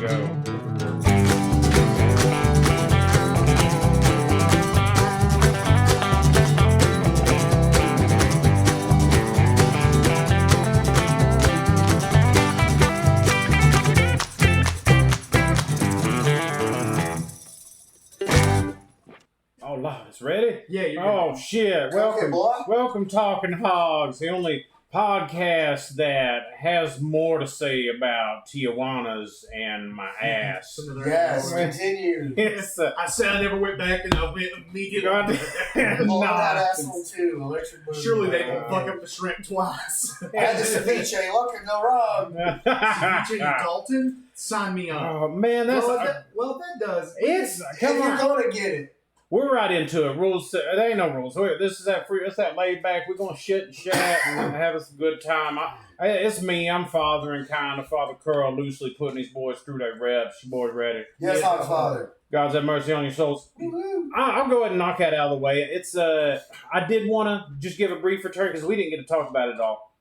go. It's ready? Yeah. Oh shit! Welcome, Talking Hogs, the only podcast that has more to say about Tijuanas and my ass. Yes, continue. I said I never went back, and I went immediately. That asshole too. Electric booty. Surely they can fuck up the shrimp twice. I had the ceviche. What could go wrong? Ceviche in Dalton? Sign me up. Oh man, that's that does. it's come If on. you're gonna get it. We're right into it. Rules. There ain't no rules. This is that free. It's that laid back. We're gonna shit and chat and have us a good time. It's me. I'm fathering kind of Father Curl, loosely putting these boys through their reps. You boys ready? Yes, I'm Father. God's have mercy on your souls. I'll go ahead and knock that out of the way. It's I did want to just give a brief return because we didn't get to talk about it all.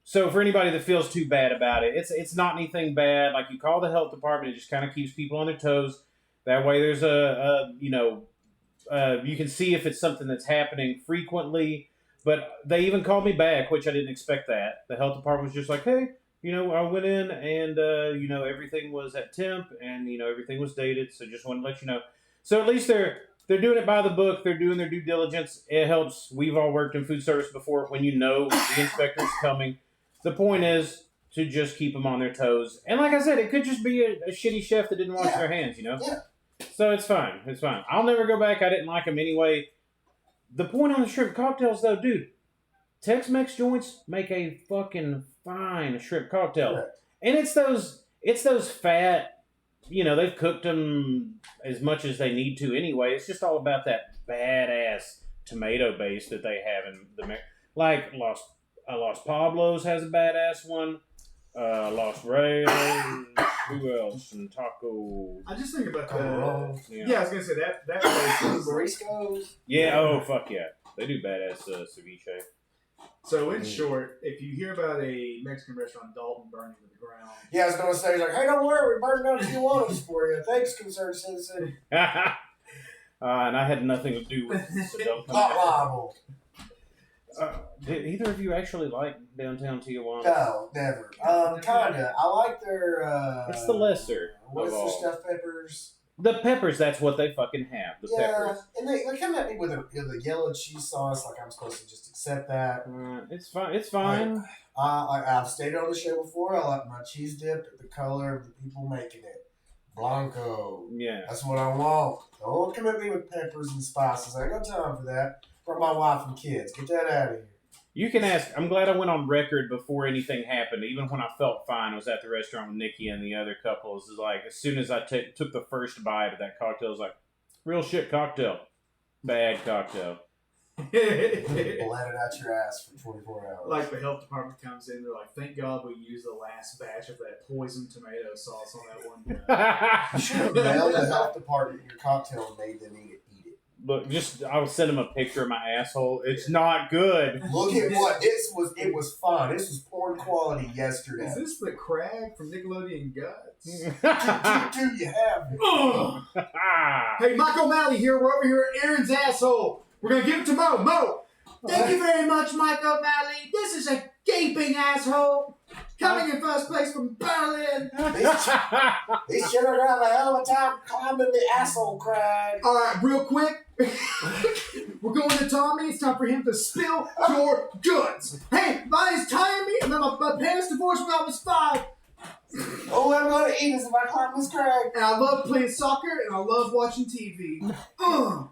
So for anybody that feels too bad about it, it's not anything bad. Like you call the health department, it just kind of keeps people on their toes. That way, there's you can see if it's something that's happening frequently. But they even called me back, which I didn't expect that. The health department was just like, hey, I went in and, everything was at temp and, everything was dated. So just wanted to let you know. So at least they're doing it by the book. They're doing their due diligence. It helps. We've all worked in food service before when you know the inspector's coming. The point is to just keep them on their toes. And like I said, it could just be a shitty chef that didn't wash their hands, Yeah. So it's fine. It's fine. I'll never go back. I didn't like them anyway. The point on the shrimp cocktails, though, dude, Tex-Mex joints make a fucking fine shrimp cocktail. Correct. And it's those fat, they've cooked them as much as they need to anyway. It's just all about that badass tomato base that they have in the like Los Pablos has a badass one. Los Reyes, who else? And Taco. I just think about that. Yeah, I was gonna say that place. Moriscos. Yeah. Oh fuck yeah, they do badass ceviche. So in short, if you hear about a Mexican restaurant in Dalton burning to the ground, I was gonna say hey, don't worry, we're burning down Tijuana's for you. Thanks, concerned citizen. And I had nothing to do with it, so don't come Not liable. Did either of you actually like downtown Tijuana? No, never. Kinda. I like their. It's the lesser. What's their stuffed peppers? The peppers. That's what they fucking have. The peppers. And they come at me with the yellow cheese sauce. Like I'm supposed to just accept that. It's fine. It's fine. I've stated on the show before. I like my cheese dip the color of the people making it. Blanco. Yeah. That's what I want. Don't come at me with peppers and spices. I ain't got time for that. For my wife and kids. Get that out of here. You can ask. I'm glad I went on record before anything happened. Even when I felt fine, I was at the restaurant with Nikki and the other couples. It's like, as soon as I took the first bite of that cocktail, I was like, real shit cocktail. Bad cocktail. Bled it out your ass for 24 hours. Like the health department comes in, they're like, thank God we used the last batch of that poison tomato sauce on that one guy. You should have mailed the health department your cocktail and made them eat it. Look, I'll send him a picture of my asshole. It's not good. Look at what it was fun. This was porn quality yesterday. Is this the crab from Nickelodeon Guts? do you have it? Hey, Mike O'Malley here. We're over here at Aaron's asshole. We're going to give it to Mo. Mo! Thank you very much, Mike O'Malley. This is a gaping asshole. Coming in first place from Berlin. These children are having a hell of a time climbing the asshole crag. All right, real quick. We're going to Tommy. It's time for him to spill your guts. Hey, mine is Tommy, and then my parents divorced when I was 5. All I'm going to eat is if I climb this crag. And I love playing soccer, and I love watching TV.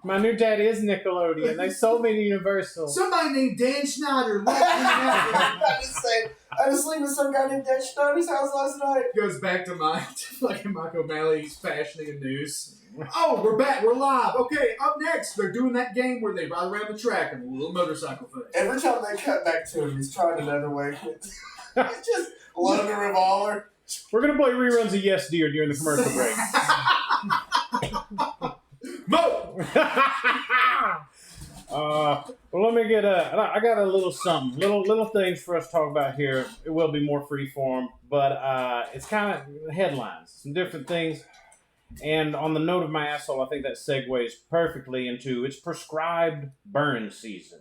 My new daddy is Nickelodeon. They sold me to Universal. Somebody named Dan Schneider. I was sleeping with some guy named Dan Schneider's house last night. Goes back to fucking Mike O'Malley's fashioning a noose. Oh, we're back. We're live. Okay, up next, they're doing that game where they ride around the track in a little motorcycle thing. Every time they cut back to him, he's trying another way. It's just load a revolver. We're going to play reruns of Yes Dear during the commercial break. Mo! Well, let me get I got a little something. Little things for us to talk about here. It will be more freeform. but it's kind of headlines, some different things. And on the note of my asshole, I think that segues perfectly into it's prescribed burn season.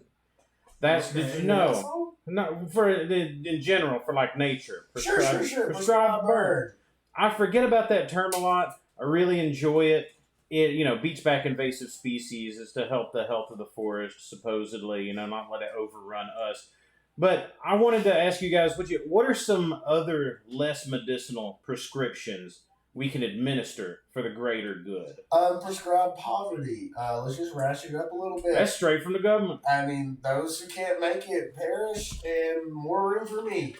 That's did you know? No, for in general for like nature. Sure. Prescribed burn. I forget about that term a lot. I really enjoy it. It beats back invasive species. Is to help the health of the forest, supposedly. Not let it overrun us. But I wanted to ask you guys, what are some other less medicinal prescriptions we can administer for the greater good? Prescribed poverty. Let's just ration it up a little bit. That's straight from the government. I mean, those who can't make it perish, and more room for me.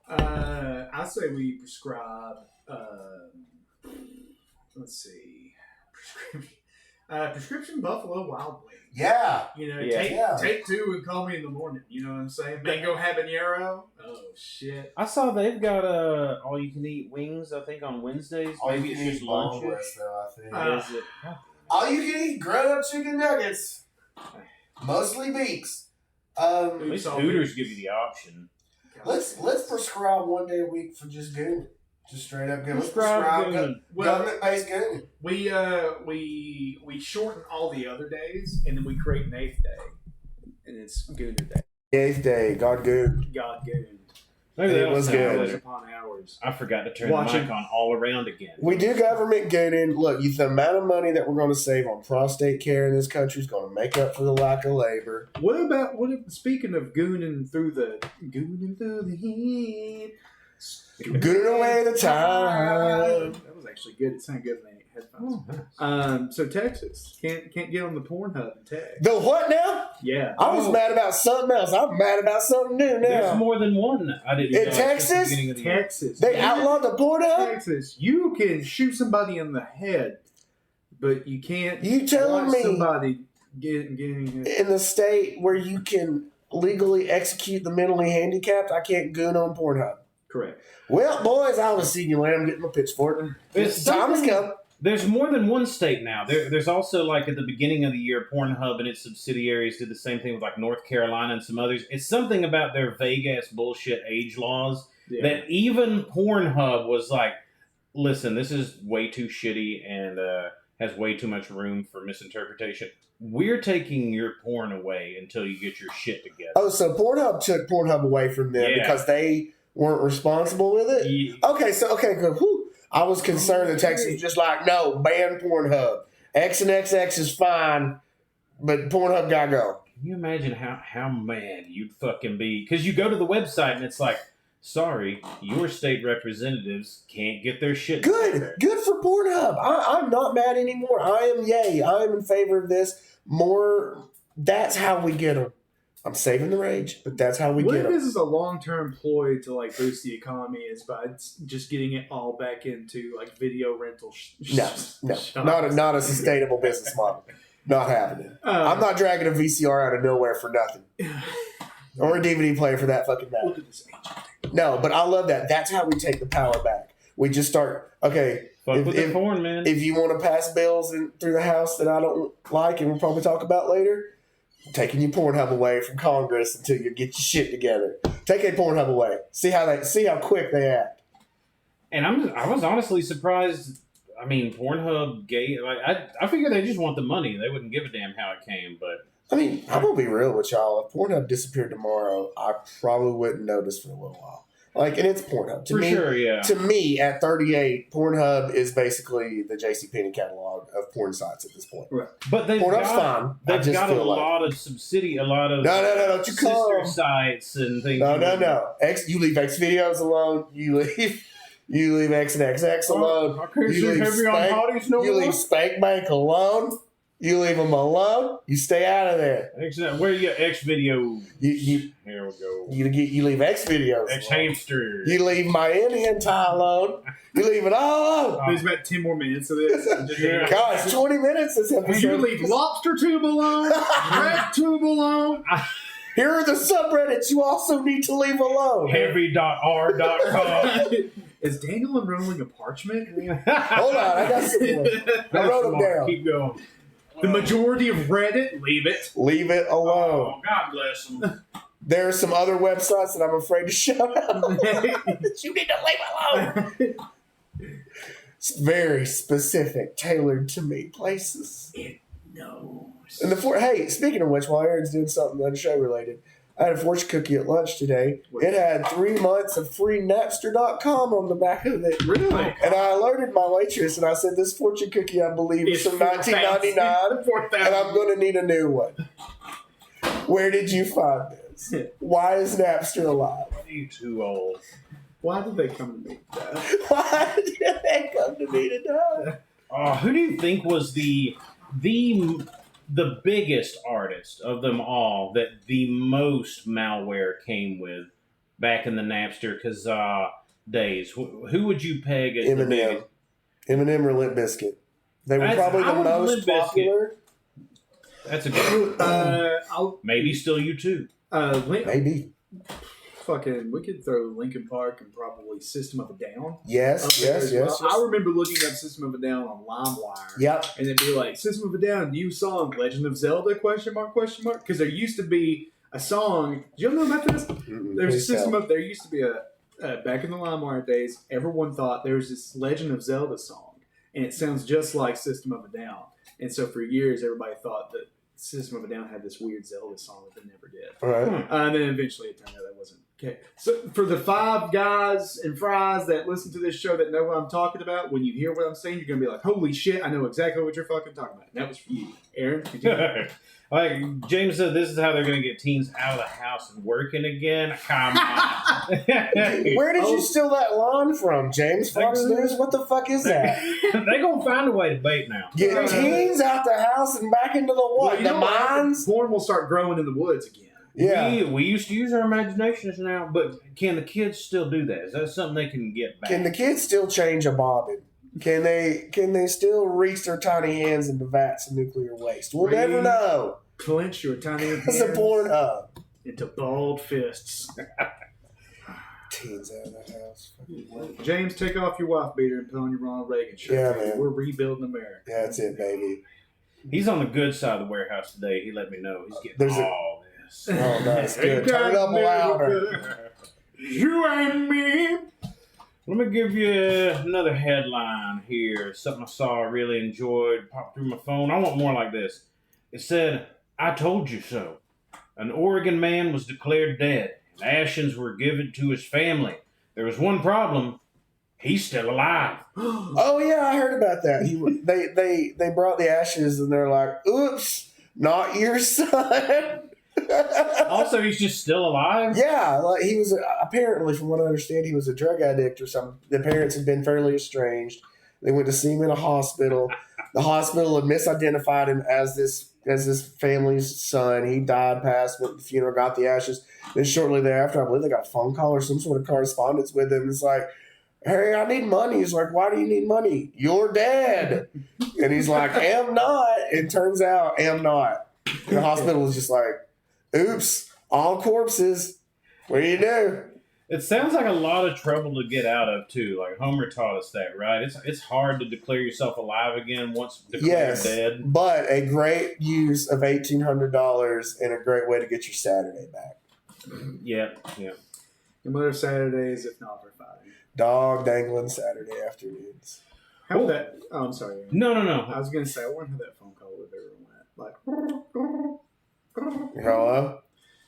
I say we prescribe. Let's see, prescription Buffalo Wild Wings. Yeah. Take two and call me in the morning. You know what I'm saying? Mango habanero. Oh shit! I saw they've got all you can eat wings. I think on Wednesdays. Maybe it's just lunch. Is it? All you can eat grown up chicken nuggets, mostly beaks. At least Hooters give you the option. Let's prescribe 1 day a week for just gooning. Just straight up gooning. Prescribe government-based gooning. We shorten all the other days, and then we create an 8th day, and it's Gooner Day. 8th day, God gooned. Maybe it was good. Upon hours. I forgot to turn the mic on all around again. We do government gooning. Look, the amount of money that we're going to save on prostate care in this country is going to make up for the lack of labor. Speaking of gooning through the heat. Gooning away the time. That was actually good. It sounded good in the headphones. So Texas can't get on the Pornhub in Texas. The what now? Yeah. I was mad about something else. I'm mad about something new now. There's more than one. I didn't know. In Texas? Texas. They outlawed the Pornhub? Texas. You can shoot somebody in the head, but you can't You telling me somebody getting in the state where you can legally execute the mentally handicapped, I can't goon on Pornhub. Correct. Well, boys, I was seeing you later. I'm getting my pitchfork. Time has come. There's more than one state now. There's also, like, at the beginning of the year, Pornhub and its subsidiaries did the same thing with, like, North Carolina and some others. It's something about their vague-ass bullshit age laws that even Pornhub was like, listen, this is way too shitty and has way too much room for misinterpretation. We're taking your porn away until you get your shit together. Oh, so Pornhub took Pornhub away from them because they weren't responsible with it? Yeah. Okay, good. Whew. I was concerned that Texas was just like, no, ban Pornhub. X and XX is fine, but Pornhub gotta go. Can you imagine how mad you'd fucking be? Because you go to the website and it's like, sorry, your state representatives can't get their shit together. Good for Pornhub. I'm not mad anymore. I am in favor of this. More, that's how we get them. I'm saving the rage, but that's how we get them. This is a long-term ploy to like boost the economy is by just getting it all back into like video rental. Not a sustainable business model. Not happening. I'm not dragging a VCR out of nowhere for nothing, or a DVD player for that fucking matter. No, but I love that. That's how we take the power back. We just start. Okay, Fuck with the porn, man. If you want to pass bills through the House that I don't like, and we'll probably talk about later. Taking your Pornhub away from Congress until you get your shit together. Take a Pornhub away. See how quick they act. And I was honestly surprised. I mean, Pornhub I figured they just want the money. They wouldn't give a damn how it came. But I mean, I'm gonna be real with y'all. If Pornhub disappeared tomorrow, I probably wouldn't notice for a little while. Like, and it's Pornhub. To me, at 38, Pornhub is basically the JCPenney catalog of porn sites at this point. Right. But Pornhub's fine. They've got a lot of don't you sister sites and things. No. You leave X videos alone. You leave X and XX alone. You leave Spank Bank alone. You leave them alone. You stay out of there. Where you get X video? Here we go. You leave X videos. X hamster. You leave my hentai alone. You leave it all alone. There's about 10 more minutes of this. God, it's 20 minutes this episode. You leave lobster tube alone. Red tube alone. Here are the subreddits you also need to leave alone. Heavy.r.com. Is Daniel unrolling a parchment? Hold on, I got some more. I wrote them down. Keep going. The majority of Reddit, leave it. Leave it alone. Oh, God bless them. There are some other websites that I'm afraid to shout out. You need to leave alone. It's very specific, tailored to me places. It knows. And hey, speaking of which, while Aaron's doing something unshow related, I had a fortune cookie at lunch today. It had 3 months of free Napster.com on the back of it. Really? And I alerted my waitress and I said, this fortune cookie, I believe, is from 1999, and I'm going to need a new one. Where did you find this? Why is Napster alive? You too old. Why did they come to me? Why did they come to me today? Who do you think was the biggest artist of them all that the most malware came with back in the Napster days? Who would you peg as the biggest? Eminem or Limp Bizkit. They were probably the most popular. That's a good maybe still you too. Maybe. Fucking, we could throw Linkin Park and probably System of a Down. Yes. I remember looking up System of a Down on LimeWire. Yep. And it'd be like, System of a Down, new song, Legend of Zelda, question mark. Because there used to be a song, do you know about this? There used to be back in the LimeWire days, everyone thought there was this Legend of Zelda song. And it sounds just like System of a Down. And so for years, everybody thought that System of a Down had this weird Zelda song that they never did. All right. And then eventually it turned out that wasn't okay. So for the 5 guys and fries that listen to this show that know what I'm talking about, when you hear what I'm saying, you're going to be like, holy shit, I know exactly what you're fucking talking about. And that was for you. Aaron, could you? Like James said, this is how they're going to get teens out of the house and working again. Come on. Where did you steal that line from, James? Fox News? What the fuck is that? They're going to find a way to bait now. Get teens out the house and back into the what? Well, the mines? Corn will start growing in the woods again. Yeah. We used to use our imaginations now, but can the kids still do that? Is that something they can get back? Can the kids still change a bobbin? Can they still reach their tiny hands into vats of nuclear waste? We'll never know. Clench your tiny hands It's a Pornhub. into bald fists. Teens out of the house. James, take off your wife beater and put on your Ronald Reagan shirt. Yeah, man. We're rebuilding America. Yeah, that's it, baby. He's on the good side of the warehouse today. He let me know. He's getting all this. Oh, nice. Good. Turn it up louder. You and me. Let me give you another headline here. Something I saw, I really enjoyed. Popped through my phone. I want more like this. It said, I told you so. An Oregon man was declared dead, and ashes were given to his family. There was one problem. He's still alive. Oh, yeah, I heard about that. They brought the ashes, and they're like, oops, not your son. Also, he's just still alive? Yeah, like he was apparently, from what I understand, he was a drug addict or something. The parents had been fairly estranged. They went to see him in a hospital. The hospital had misidentified him as this family's son. He died, passed, went to the funeral, got the ashes. Then shortly thereafter, I believe they got a phone call or some sort of correspondence with him. It's like, hey, I need money. He's like, why do you need money? You're dead. And he's like, am not. It turns out, am not. And the hospital was just like, oops, all corpses. What do you do? It sounds like a lot of trouble to get out of, too. Like Homer taught us that, right? It's hard to declare yourself alive again once declared dead. But a great use of $1,800 and a great way to get your Saturday back. Yeah. And what are Saturdays if not for fighting? Dog dangling Saturday afternoons. How would that? Oh, I'm sorry. No. I was going to say, I wonder how that phone call would have went. Like, Hello?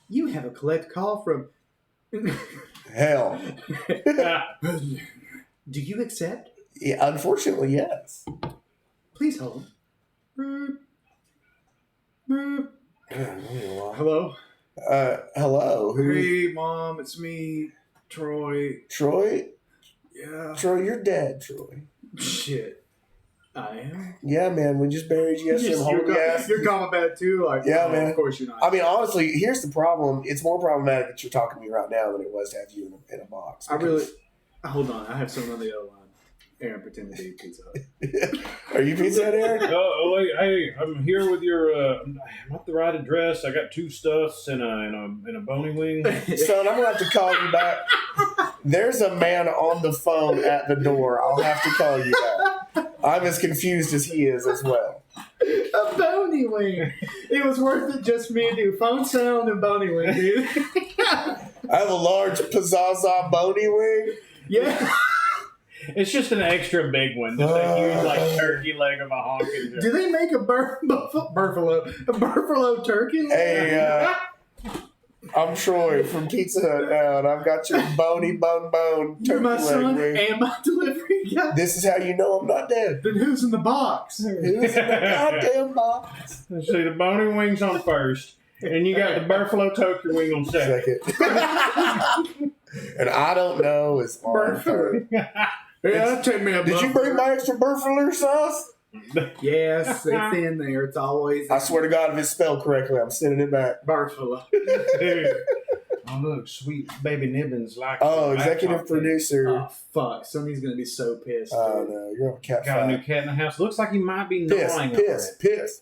You have a collect call from... Hell. Do you accept? Yeah, unfortunately, yes. Please hold. Hello? Hello? Hey, Mom, it's me, Troy. Troy? Yeah. Troy, you're dead, Troy. Shit. I am? Yeah, man, we just buried you. You're calling bad too? Like, yeah, man. Of course you're not. I mean, honestly, here's the problem. It's more problematic that you're talking to me right now than it was to have you in a box. Hold on. I have someone on the other line. Aaron, pretend to be Pizza Hut. Are you Pizza Hut, Aaron? Hey, I'm here with your. I'm at the right address. I got 2 stuffs and a bony wing. Son, I'm gonna have to call you back. There's a man on the phone at the door. I'll have to call you back. I'm as confused as he is as well. A bony wing. It was worth it just for me to do phone sound and bony wing, dude. I have a large Pizzaza bony wing. Yeah. It's just an extra big one. Just a huge, like, turkey leg of a honking. Do they make a buffalo turkey leg? Hey, I'm Troy from Pizza Hut now, and I've got your bony bone You're turkey my son leg wing. and my delivery guy. This is how you know I'm not dead. Then who's in the box? Who's in the goddamn box? Let's see, the bony wing's on first, and you got the buffalo turkey wing on second. And I don't know is on third. Yeah, take me a Did you bring my extra buffalo sauce? Yes, it's in there. It's always. I swear to God, if it's spelled correctly, I'm sending it back. Buffalo. Oh, look, sweet baby Nibbins like. Oh, executive producer. Oh, fuck. Somebody's going to be so pissed. Oh, no. You're on cat Got a new fight. cat in the house. Looks like he might be gnawing on it.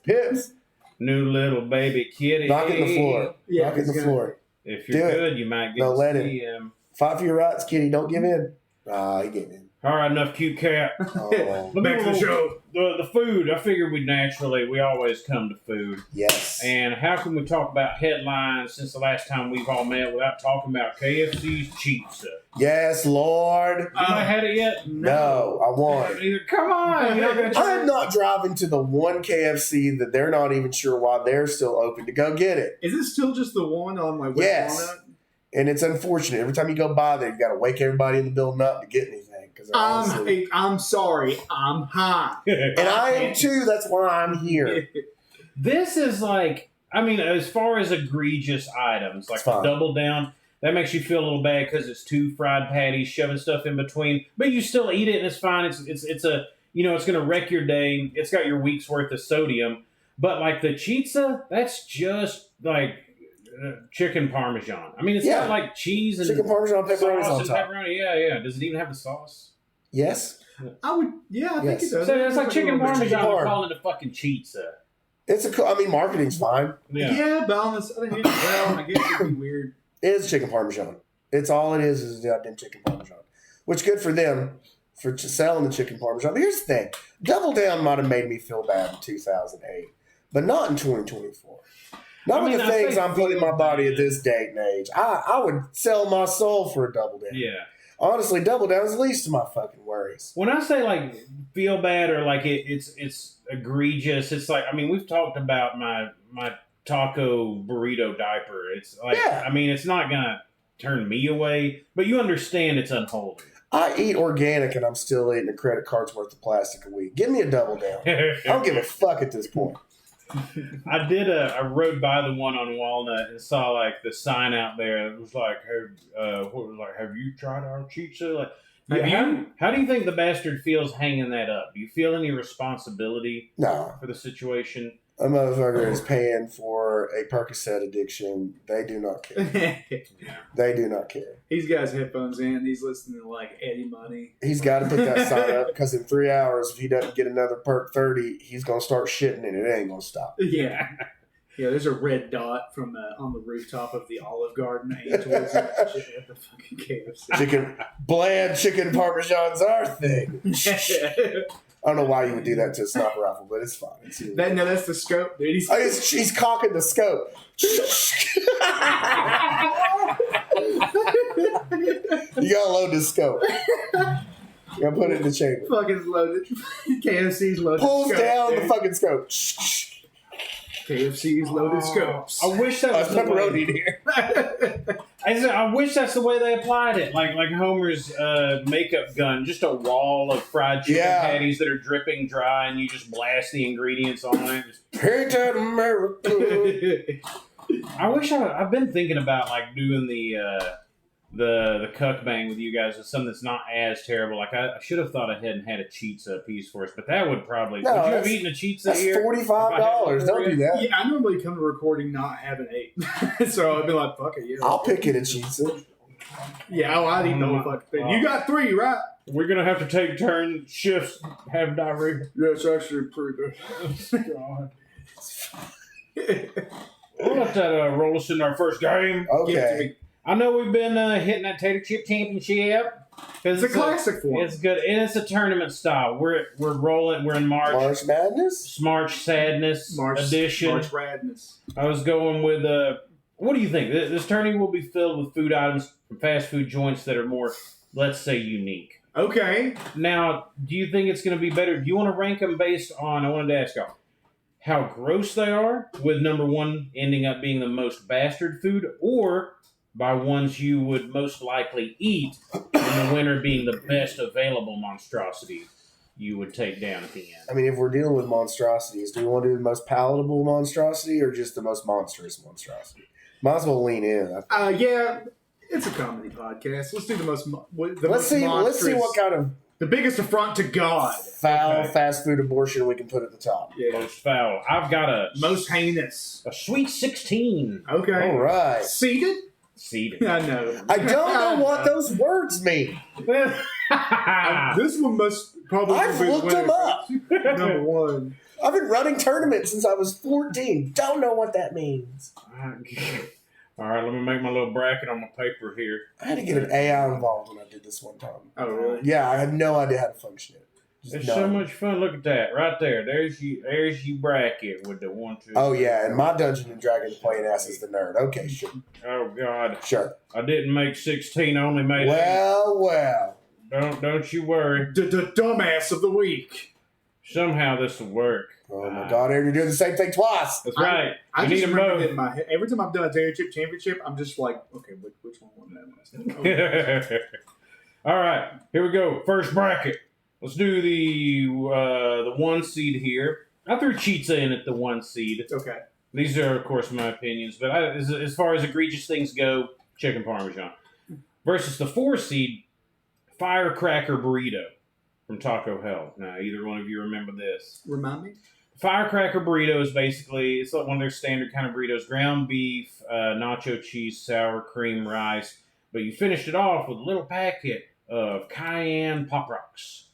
Piss. New little baby kitty. Knock it in the floor. Yeah, Knock it in the he's floor. If you're Do it. good, you might get No, to let see him. Fight for your rights, kitty. Don't give in. He gave in. All right, enough cute cat. Oh, Back to the show. The food. I figured we always come to food. yes. And how can we talk about headlines since the last time we've all met without talking about KFC's pizza? Yes, Lord. You not had it yet? No, I want it. Come on. You're not gonna try I'm not driving to the one KFC that they're not even sure why they're still open to go get it. Is it still just the one on my West Yes. Walnut? And it's unfortunate. Every time you go by there, you got to wake everybody in the building up to get anything. I'm sorry. I'm high. And I am too. That's why I'm here. This is like, I mean, as far as egregious items, like It's fine. the double down, that makes you feel a little bad because it's 2 fried patties, shoving stuff in between, but you still eat it and it's fine. It's a, it's going to wreck your day. It's got your week's worth of sodium. But like the pizza, that's just like chicken parmesan. I mean, it's got like cheese and chicken parmesan pepperonis sauce on and top. pepperoni. Yeah. Does it even have the sauce? Yes. I would, I think Yes. it does. So it's like chicken parmesan. chicken They're parm. calling it a fucking pizza. It's marketing's fine. Yeah, but on this other hand, well, I guess it'd be weird. It is chicken parmesan. It's all it is goddamn chicken parmesan. Which good for them for selling the chicken parmesan. But here's the thing. Double Down might have made me feel bad in 2008, but not in 2024. Not with the things I'm putting in my body at this date and age. I would sell my soul for a Double Down. Yeah. Honestly, Double Down is the least of my fucking worries. When I say like feel bad or like it's egregious, it's like, I mean, we've talked about my taco burrito diaper. It's like, I mean, it's not gonna turn me away, but you understand it's unholy. I eat organic and I'm still eating a credit card's worth of plastic a week. Give me a Double Down. I don't give a fuck at this point. I rode by the one on Walnut and saw like the sign out there. It was like, have you tried our pizza? Like, how do you think the bastard feels hanging that up? Do you feel any responsibility No. for the situation? A motherfucker is paying for a Percocet addiction. They do not care. They do not care. He's got his headphones in. He's listening to like Eddie Money. He's got to put that sign up because in 3 hours, if he doesn't get another Perk 30, he's going to start shitting and it ain't going to stop. Yeah. Yeah, there's a red dot from on the rooftop of the Olive Garden aimed towards the fucking KFC. Bland chicken parmesan's our thing. I don't know why you would do that to a sniper rifle, but it's fine. That's the scope, dude. He's cocking the scope. You gotta load the scope. You gotta put it in the chamber. Fucking loaded. KFC's loaded. Pulls scope, down dude. the fucking scope. KFC's loaded scopes. I wish that was pepperoni here. I wish that's the way they applied it. Like Homer's makeup gun, just a wall of fried chicken patties that are dripping dry, and you just blast the ingredients on it. Ain't that America? I wish I've been thinking about like doing the cuck bang with you guys with something that's not as terrible. Like I should have thought ahead and had a pizza piece for us, but that would probably. No, would you have eaten a pizza That's here? $45. Don't do that. Yeah, I normally come to recording not having ate, so I'd be like, "Fuck it, yeah." I'll pick it a pizza. Yeah, I'd eat the whole fucking thing. You got 3, right? We're gonna have to take turn shifts, have diarrhea. Yeah, it's actually pretty good. God. We'll let that roll us into our first game. Okay. I know we've been hitting that tater chip championship. It's a classic one. It's good, and it's a tournament style. We're rolling. We're in March. March Madness? March Sadness edition. March Radness. I was going with what do you think? This tourney will be filled with food items from fast food joints that are more, let's say, unique. Okay. Now, do you think it's going to be better? Do you want to rank them based on, I wanted to ask y'all, how gross they are, with number one ending up being the most bastard food, or by ones you would most likely eat, and the winner being the best available monstrosity you would take down at the end? I mean, if we're dealing with monstrosities, do we want to do the most palatable monstrosity or just the most monstrous monstrosity? Might as well lean in. Yeah, it's a comedy podcast. Let's do the most. Let's see what kind of the biggest affront to God, foul fast food abortion we can put at the top. Yeah. Most foul. I've got most heinous. a sweet 16. Okay. All right. Seated. Seated. I know. I don't know what those words mean. This one must probably. I've looked them up. Number one. I've been running tournaments since I was 14. Don't know what that means. All right, let me make my little bracket on my paper here. I had to get an AI involved when I did this one time. Oh, really? Yeah, I had no idea how to function it. It's so much fun. Look at that right there. There's you bracket with the 1, 2. Oh yeah, and my Dungeons and Dragons playing ass is the nerd. Okay, sure. Oh God. Sure. I didn't make 16. I only made. Well. Don't you worry. The dumbass of the week. Somehow this will work. Oh my God, Aaron, you're doing the same thing twice. That's right. I You just need them remember both. in my head, every time I've done a Tater Chip Championship, I'm just like, okay, which one won that last? All right, here we go. First bracket. Let's do the 1 seed here. I threw Cheetah in at the 1 seed. Okay. These are, of course, my opinions, but as far as egregious things go, chicken parmesan. Versus the 4 seed, Firecracker Burrito from Taco Hell. Now, either one of you remember this? Remind me. Firecracker Burrito is basically, it's like one of their standard kind of burritos. Ground beef, nacho cheese, sour cream, rice. But you finished it off with a little packet of cayenne Pop Rocks.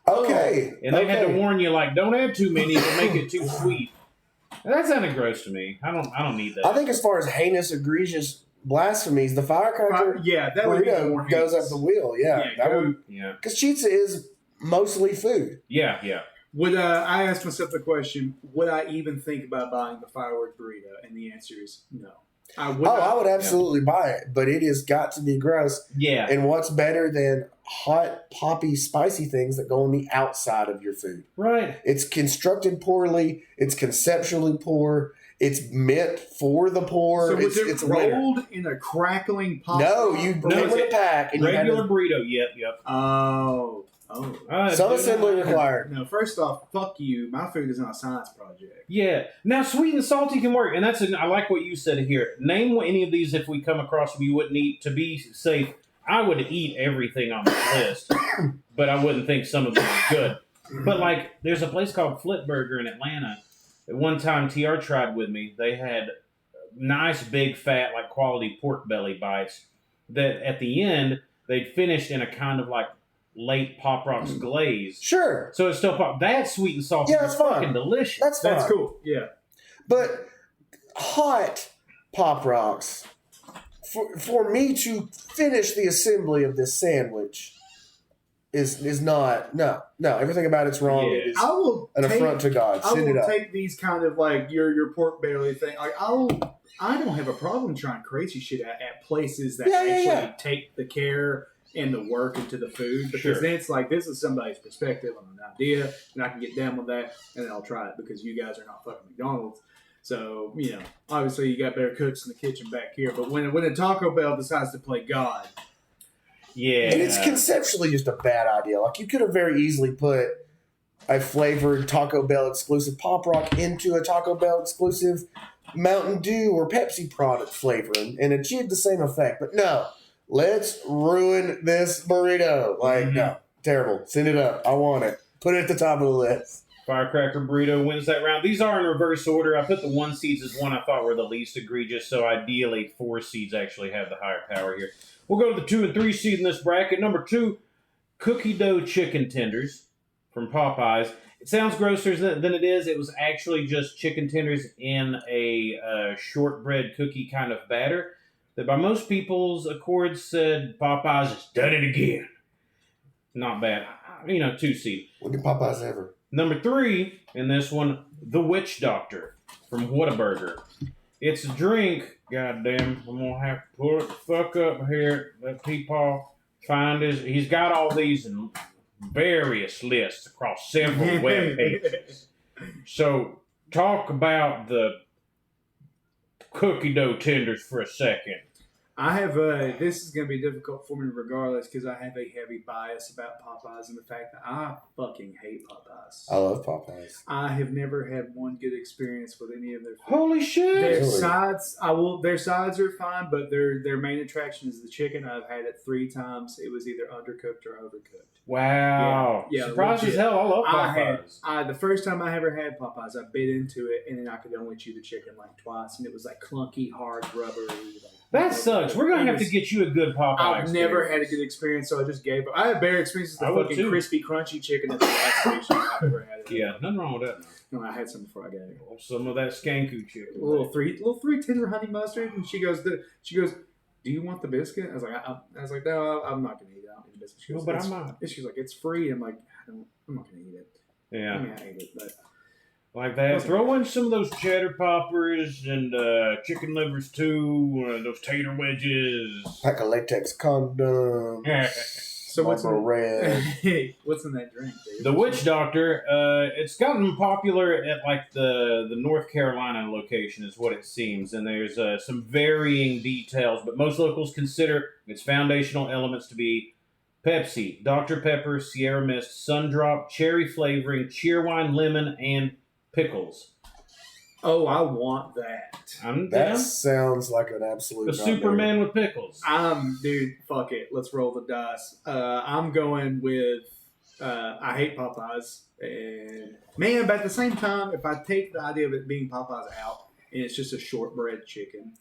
Okay. And they had to warn you, like, don't add too many, it'll make it too sweet. And that sounded gross to me. I don't need that. I think as far as heinous, egregious blasphemies, the Firecracker that would be more burrito goes up the wheel. Yeah. Yeah. Because pizza is mostly food. Yeah. Would I asked myself the question, would I even think about buying the firework burrito? And the answer is no. I would absolutely buy it, but it has got to be gross. Yeah. And what's better than hot, poppy, spicy things that go on the outside of your food? Right. It's constructed poorly. It's conceptually poor. It's meant for the poor. So was it's rolled in a crackling pot? No, you came in a pack. And regular burrito. Yep. Oh. Some assembly required. No, first off, fuck you. My food is not a science project. Yeah. Now, sweet and salty can work. And I like what you said here. Name any of these if we come across them you wouldn't eat. To be safe, I would eat everything on this list. But I wouldn't think some of them are good. But, like, there's a place called Flip Burger in Atlanta. At one time, TR tried with me. They had nice, big, fat, like, quality pork belly bites that at the end, they'd finished in a kind of, like, late Pop Rocks glaze. Sure. So it's still pop. That's sweet and salty. Yeah, that's fucking fine. delicious. That's fine. That's cool. Yeah. But hot Pop Rocks, for me to finish the assembly of this sandwich is not, no. Everything about it's wrong. Yeah. It is I will an affront to God. I Send it will up. take these kind of like your pork belly thing. Like I don't have a problem trying crazy shit at places that actually take the care and the work into the food, because then it's like, this is somebody's perspective on an idea, and I can get down with that, and then I'll try it because you guys are not fucking McDonald's. So, obviously you got better cooks in the kitchen back here, but when a Taco Bell decides to play God. Yeah. And it's conceptually just a bad idea. Like, you could have very easily put a flavored Taco Bell exclusive Pop Rock into a Taco Bell exclusive Mountain Dew or Pepsi product flavor and achieved the same effect. But no. Let's ruin this burrito. Like, no. Terrible. Send it up. I want it. Put it at the top of the list. Firecracker Burrito wins that round. These are in reverse order. I put the 1 seeds as one I thought were the least egregious, so ideally 4 seeds actually have the higher power here. We'll go to the 2 and 3 seed in this bracket. Number 2, cookie dough chicken tenders from Popeyes. It sounds grosser than it is. It was actually just chicken tenders in a shortbread cookie kind of batter. that by most people's accords said Popeyes has done it again. Not bad. 2 seed. Look at Popeyes ever. Number 3 in this one, The Witch Doctor from Whataburger. It's a drink. Goddamn, I'm gonna have to pull it the fuck up here. Let people find his. He's got all these in various lists across several web pages. So talk about the cookie dough tenders for a second. I have this is going to be difficult for me regardless because I have a heavy bias about Popeyes and the fact that I fucking hate Popeyes. I love Popeyes. I have never had one good experience with any of their food. Holy shit! Their Really? sides, their sides are fine, but their main attraction is the chicken. I've had it 3 times. It was either undercooked or overcooked. Wow. Yeah, Surprised as legit. hell. I love Popeyes. The first time I ever had Popeyes, I bit into it, and then I could only chew the chicken like twice, and it was like clunky, hard, rubbery. That sucks. We're going to have to get you a good Popeye I've never had a experience. good experience, so I just gave up. I had better experiences I with would fucking too. crispy, crunchy chicken at the gas station. I've ever had it. Yeah, nothing wrong with that. No, I had some before I got here. Some of that skanku chicken. A little three tender honey mustard, and she goes, "Do you want the biscuit?" I was like, "No, I'm not gonna eat it. I don't need the biscuit." She goes, But I'm not. She's like, "It's free." I'm like, I'm not gonna eat it. I Yeah. mean, I ate it, but Like that. Throw in some of those cheddar poppers and chicken livers too. Those tater wedges. Pack of latex condoms. so what's Marlboro in, Red. what's in that drink, Dave? The Witch Doctor. It's gotten popular at like the North Carolina location, is what it seems, and there's some varying details, but most locals consider its foundational elements to be Pepsi, Dr. Pepper, Sierra Mist, Sundrop, cherry flavoring, cheerwine lemon, and pickles. Oh, I want that. I'm That down. sounds like an absolute The nightmare. Superman with pickles. Dude, fuck it. Let's roll the dice. I'm going with. I hate Popeyes, and man, but at the same time, if I take the idea of it being Popeyes out, and it's just a shortbread chicken.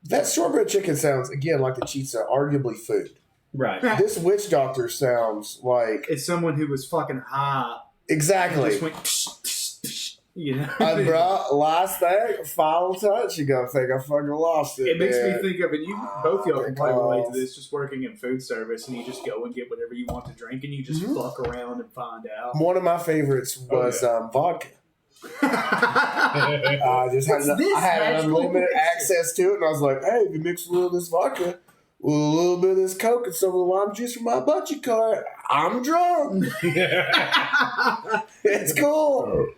That shortbread chicken sounds, again, like the cheats are arguably food. Right. This witch doctor sounds like... It's someone who was fucking high. Exactly. Just went, tsh, tsh, tsh, you know. I brought last thing, final touch. You gotta think I fucking lost it. It makes me man. think of, and you both y'all can probably relate to Because- this, just working in food service, and you just go and get whatever you want to drink, and you just Mhm. fuck around and find out. One of my favorites was vodka. I just had, What's this I had magical unlimited mixture? access to it, and I was like, hey, if you mix a little of this vodka with a little bit of this Coke and some of the lime juice from my butcher cart, I'm drunk. It's cool.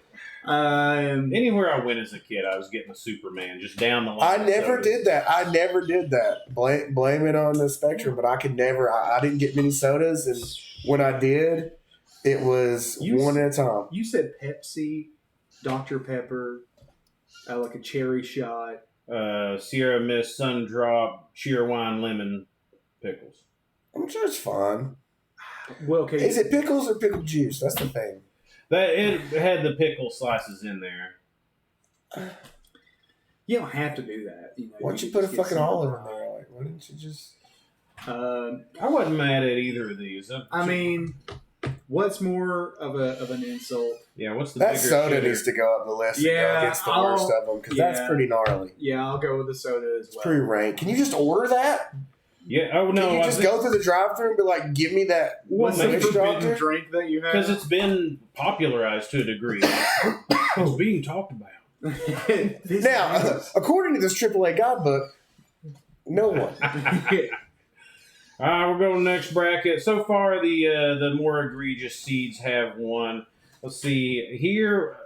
Anywhere I went as a kid, I was getting a Superman just down the line. I never did that. Blame it on the spectrum, but I could never. I didn't get many sodas, and when I did, it was one at a time. You said Pepsi, Dr. Pepper, like a cherry shot. Sierra Mist, Sundrop, cheerwine, lemon, pickles. I'm sure it's fine. Well, okay. Is it pickles or pickle juice? That's the thing. That it had the pickle slices in there. You don't have to do that. Why don't you can put a just get fucking some olive in of there? Like, why didn't you just? I wasn't mad at either of these. I mean, what's more of an insult? yeah. What's the That bigger soda shitter? needs to go up the list. Yeah, and go against the worst of them because that's yeah. pretty gnarly. Yeah, I'll go with the soda as It's well. pretty rank. Can you just order that? Yeah. Oh no. Can you just go through the drive-through and be like, "Give me that What's the witch forbidden doctor"? drink that you have? Because it's been popularized to a degree. It's being talked about. This Now, is- according to this AAA guidebook, no one. All right, we'll go to the next bracket. So far, the more egregious seeds have won. Let's see here.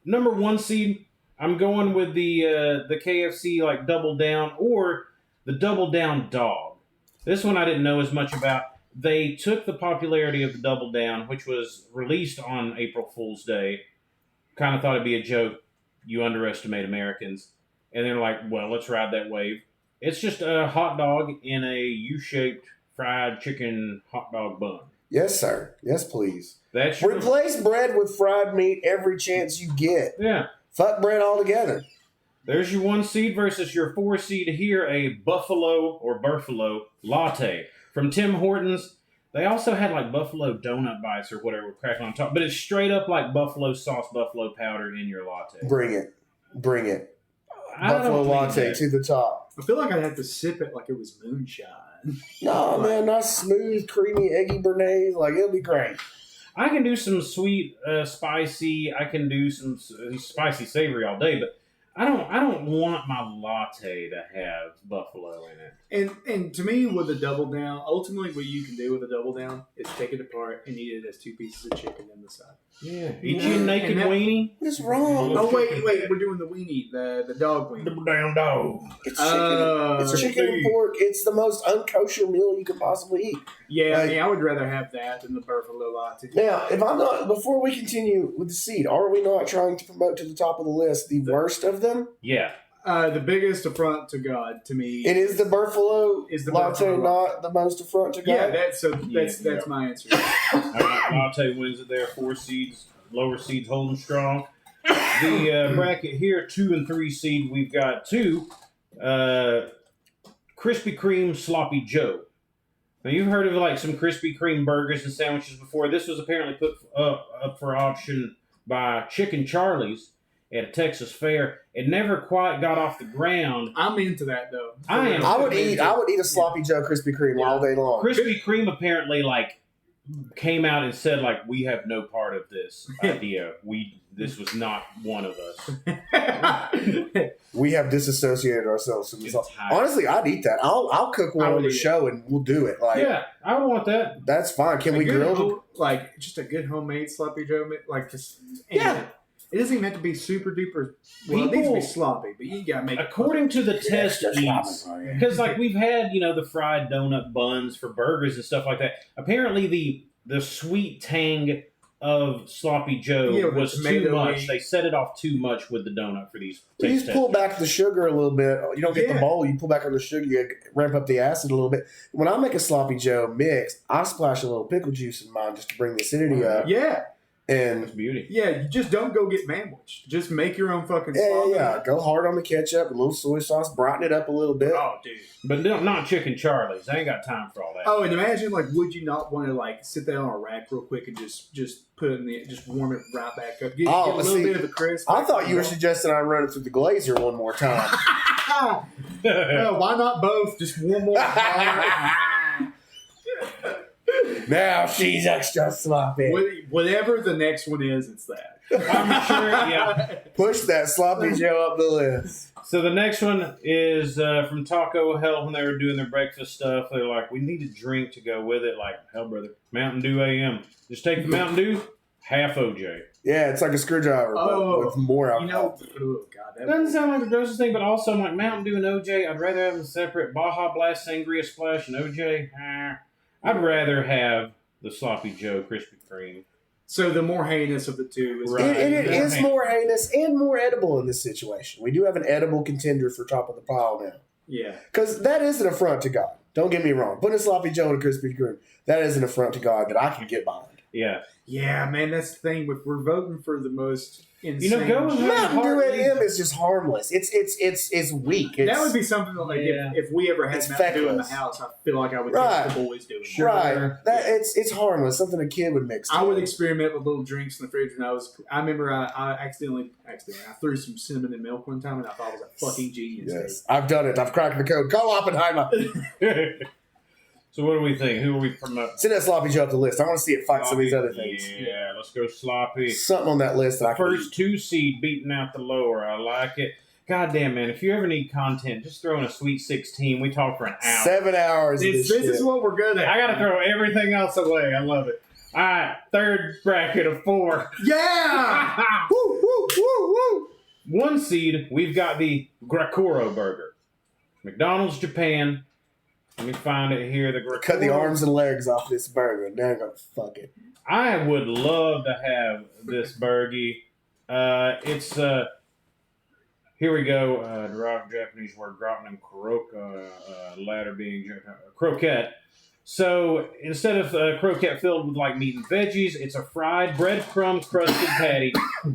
Number 1 seed, I'm going with the KFC like Double Down or the Double Down Dog. This one I didn't know as much about. They took the popularity of the Double Down, which was released on April Fool's Day. Kind of thought it'd be a joke. You underestimate Americans. And they're like, well, let's ride that wave. It's just a hot dog in a U-shaped fried chicken hot dog bun. Yes, sir. Yes, please. That's Replace bread with fried meat every chance you get. yeah. Fuck bread altogether. There's your 1 seed versus your 4 seed here, a Buffalo latte from Tim Hortons. They also had like buffalo donut bites or whatever cracked on top, but it's straight up like buffalo sauce, buffalo powder in your latte. Bring it. Bring it. I don't Buffalo think latte that- to the top. I feel like I'd have to sip it like it was moonshine. No, man, nice, smooth, creamy, eggy béarnaise. Like, it'll be great. I can do some sweet, spicy. I can do some spicy, savory all day, but I don't want my latte to have buffalo in it. And to me, with a double down, ultimately what you can do with a double down is take it apart and eat it as 2 pieces of chicken in the side. Yeah. Eat you a naked weenie? What is wrong? Oh, wait, we're doing the weenie, the dog weenie. The damn dog. It's chicken. It's chicken and pork. It's the most unkosher meal you could possibly eat. Yeah, I would rather have that than the buffalo latte. Now, if I'm not, before we continue with the seed, are we not trying to promote to the top of the list the worst of them? Yeah. The biggest affront to God to me. And is the buffalo latte not the most affront to God? Yeah, that's my answer. Latte wins it there. 4 seeds, lower seeds holding strong. The bracket here, 2 and 3 seed, we've got 2 Krispy Kreme Sloppy Joe. Now you've heard of like some Krispy Kreme burgers and sandwiches before. This was apparently put up for auction by Chicken Charlie's at a Texas fair. It never quite got off the ground. I'm into that though. I would eat a sloppy Joe Krispy Kreme all day long. Krispy Kreme apparently like came out and said like, we have no part of this idea. This was not one of us. We have disassociated ourselves from this. Honestly, I'd eat that. I'll cook one on the show and we'll do it. Like, yeah, I would want that. That's fine. Can we grill? Like just a good homemade sloppy Joe, like just yeah. It doesn't even have to be super duper. Well, it needs to be sloppy, but you gotta make. According to the test eats, because like we've had, the fried donut buns for burgers and stuff like that. Apparently, the sweet tang of sloppy Joe was too much. They set it off too much with the donut for these. You just pull back the sugar a little bit. You don't get the bowl. You pull back on the sugar. You ramp up the acid a little bit. When I make a sloppy Joe mix, I splash a little pickle juice in mine just to bring the acidity up. Yeah. And it's beauty. Yeah, you just don't go get manwich. Just make your own fucking sloppy. Yeah. Go hard on the ketchup, a little soy sauce, brighten it up a little bit. Oh, dude. But not Chicken Charlie's. I ain't got time for all that. Oh, and imagine, like, would you not want to, like, sit there on a rack real quick and just put it in the, just warm it right back up? Get a little bit of a crisp. I thought you were suggesting I run it through the glazer one more time. Well, why not both? Just one more. Now she's extra sloppy. Whatever the next one is, it's that. I'm sure, yeah. Push that sloppy Joe up the list. So the next one is from Taco Hell. When they were doing their breakfast stuff, they're like, we need a drink to go with it. Like, hell, brother, Mountain Dew AM. Just take the Mountain Dew, half OJ. Yeah, it's like a screwdriver, but with more alcohol. Oh, God. That doesn't sound like the grossest thing, but also I'm like, Mountain Dew and OJ, I'd rather have them separate. Baja Blast Sangria Splash and OJ, I'd rather have the Sloppy Joe Krispy Kreme. So the more heinous of the two is right. It is more heinous and more edible in this situation. We do have an edible contender for top of the pile now. Yeah. Because that is an affront to God. Don't get me wrong. Putting a Sloppy Joe in a Krispy Kreme, that is an affront to God that I can get behind. Yeah. Yeah, man, that's the thing. If we're voting for the most insane, Mountain Dew AM is just harmless. It's weak. That would be something that, like, if we ever had Mountain Dew in the house, I feel like I would teach the boys doing it. Right. It's harmless. Something a kid would mix. I would experiment with little drinks in the fridge when I remember I accidentally I threw some cinnamon in milk one time and I thought it was a fucking genius. Yes, I've done it. I've cracked the code. Call Oppenheimer. So what do we think? Who are we promoting? Send that Sloppy Joe up the list. I want to see it fight some of these other things. Yeah, let's go Sloppy. Something on that list. The first 2 seed beating out the lower. I like it. God damn, man. If you ever need content, just throw in a Sweet 16. We talk for an hour. 7 hours. This is what we're good at. I got to throw everything else away. I love it. All right, third bracket of 4. Yeah! Woo, woo, woo, woo. 1 seed, we've got the Grakuro burger. McDonald's Japan. Let me find it here. The Grakuro. Cut the arms and legs off this burger. Now I'm going to fuck it. I would love to have this burgie. It's here we go. Derived Japanese word gratin and latter being croquette. So instead of croquette filled with like meat and veggies, it's a fried breadcrumb crusted patty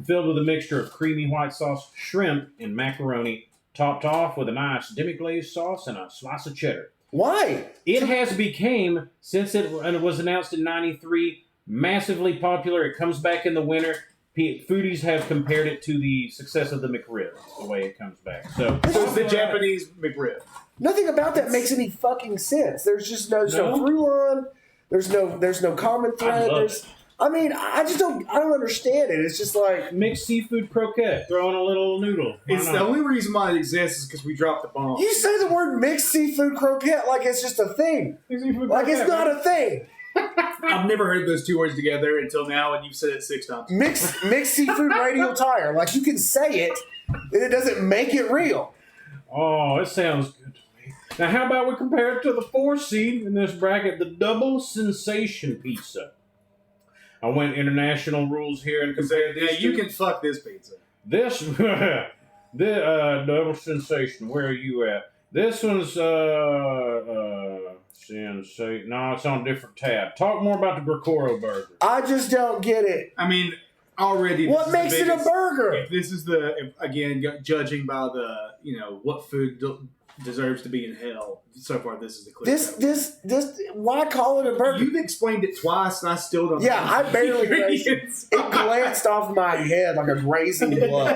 filled with a mixture of creamy white sauce, shrimp, and macaroni, topped off with a nice demi-glaze sauce and a slice of cheddar. Why? It has became, since it was announced in '93, massively popular. It comes back in the winter. foodies have compared it to the success of the McRib, the way it comes back. So it's the Japanese McRib. Nothing about that makes any fucking sense. There's just no through line. There's no common thread. I don't understand it. It's just like mixed seafood croquette, throw in a little noodle. It's the only reason why it exists is because we dropped the bomb. You say the word mixed seafood croquette like it's just a thing. Like it's not a thing. I've never heard those two words together until now, and you've said it 6 times. Mixed seafood radial tire. Like you can say it, and it doesn't make it real. Oh, it sounds good to me. Now, how about we compare it to the 4 seed in this bracket, the double sensation pizza. I went international rules here and compared this. You can fuck this pizza. This, the double sensation. Where are you at? This one's sensation. No, it's on a different tab. Talk more about the Grecoro burger. I just don't get it. I mean, already. What makes it a burger? If this is again judging by the what food deserves to be in hell. So far, this is the clear. This. Why call it a burger? You've explained it twice, and I still don't. Yeah, I barely. It glanced off my head like a grazing blood.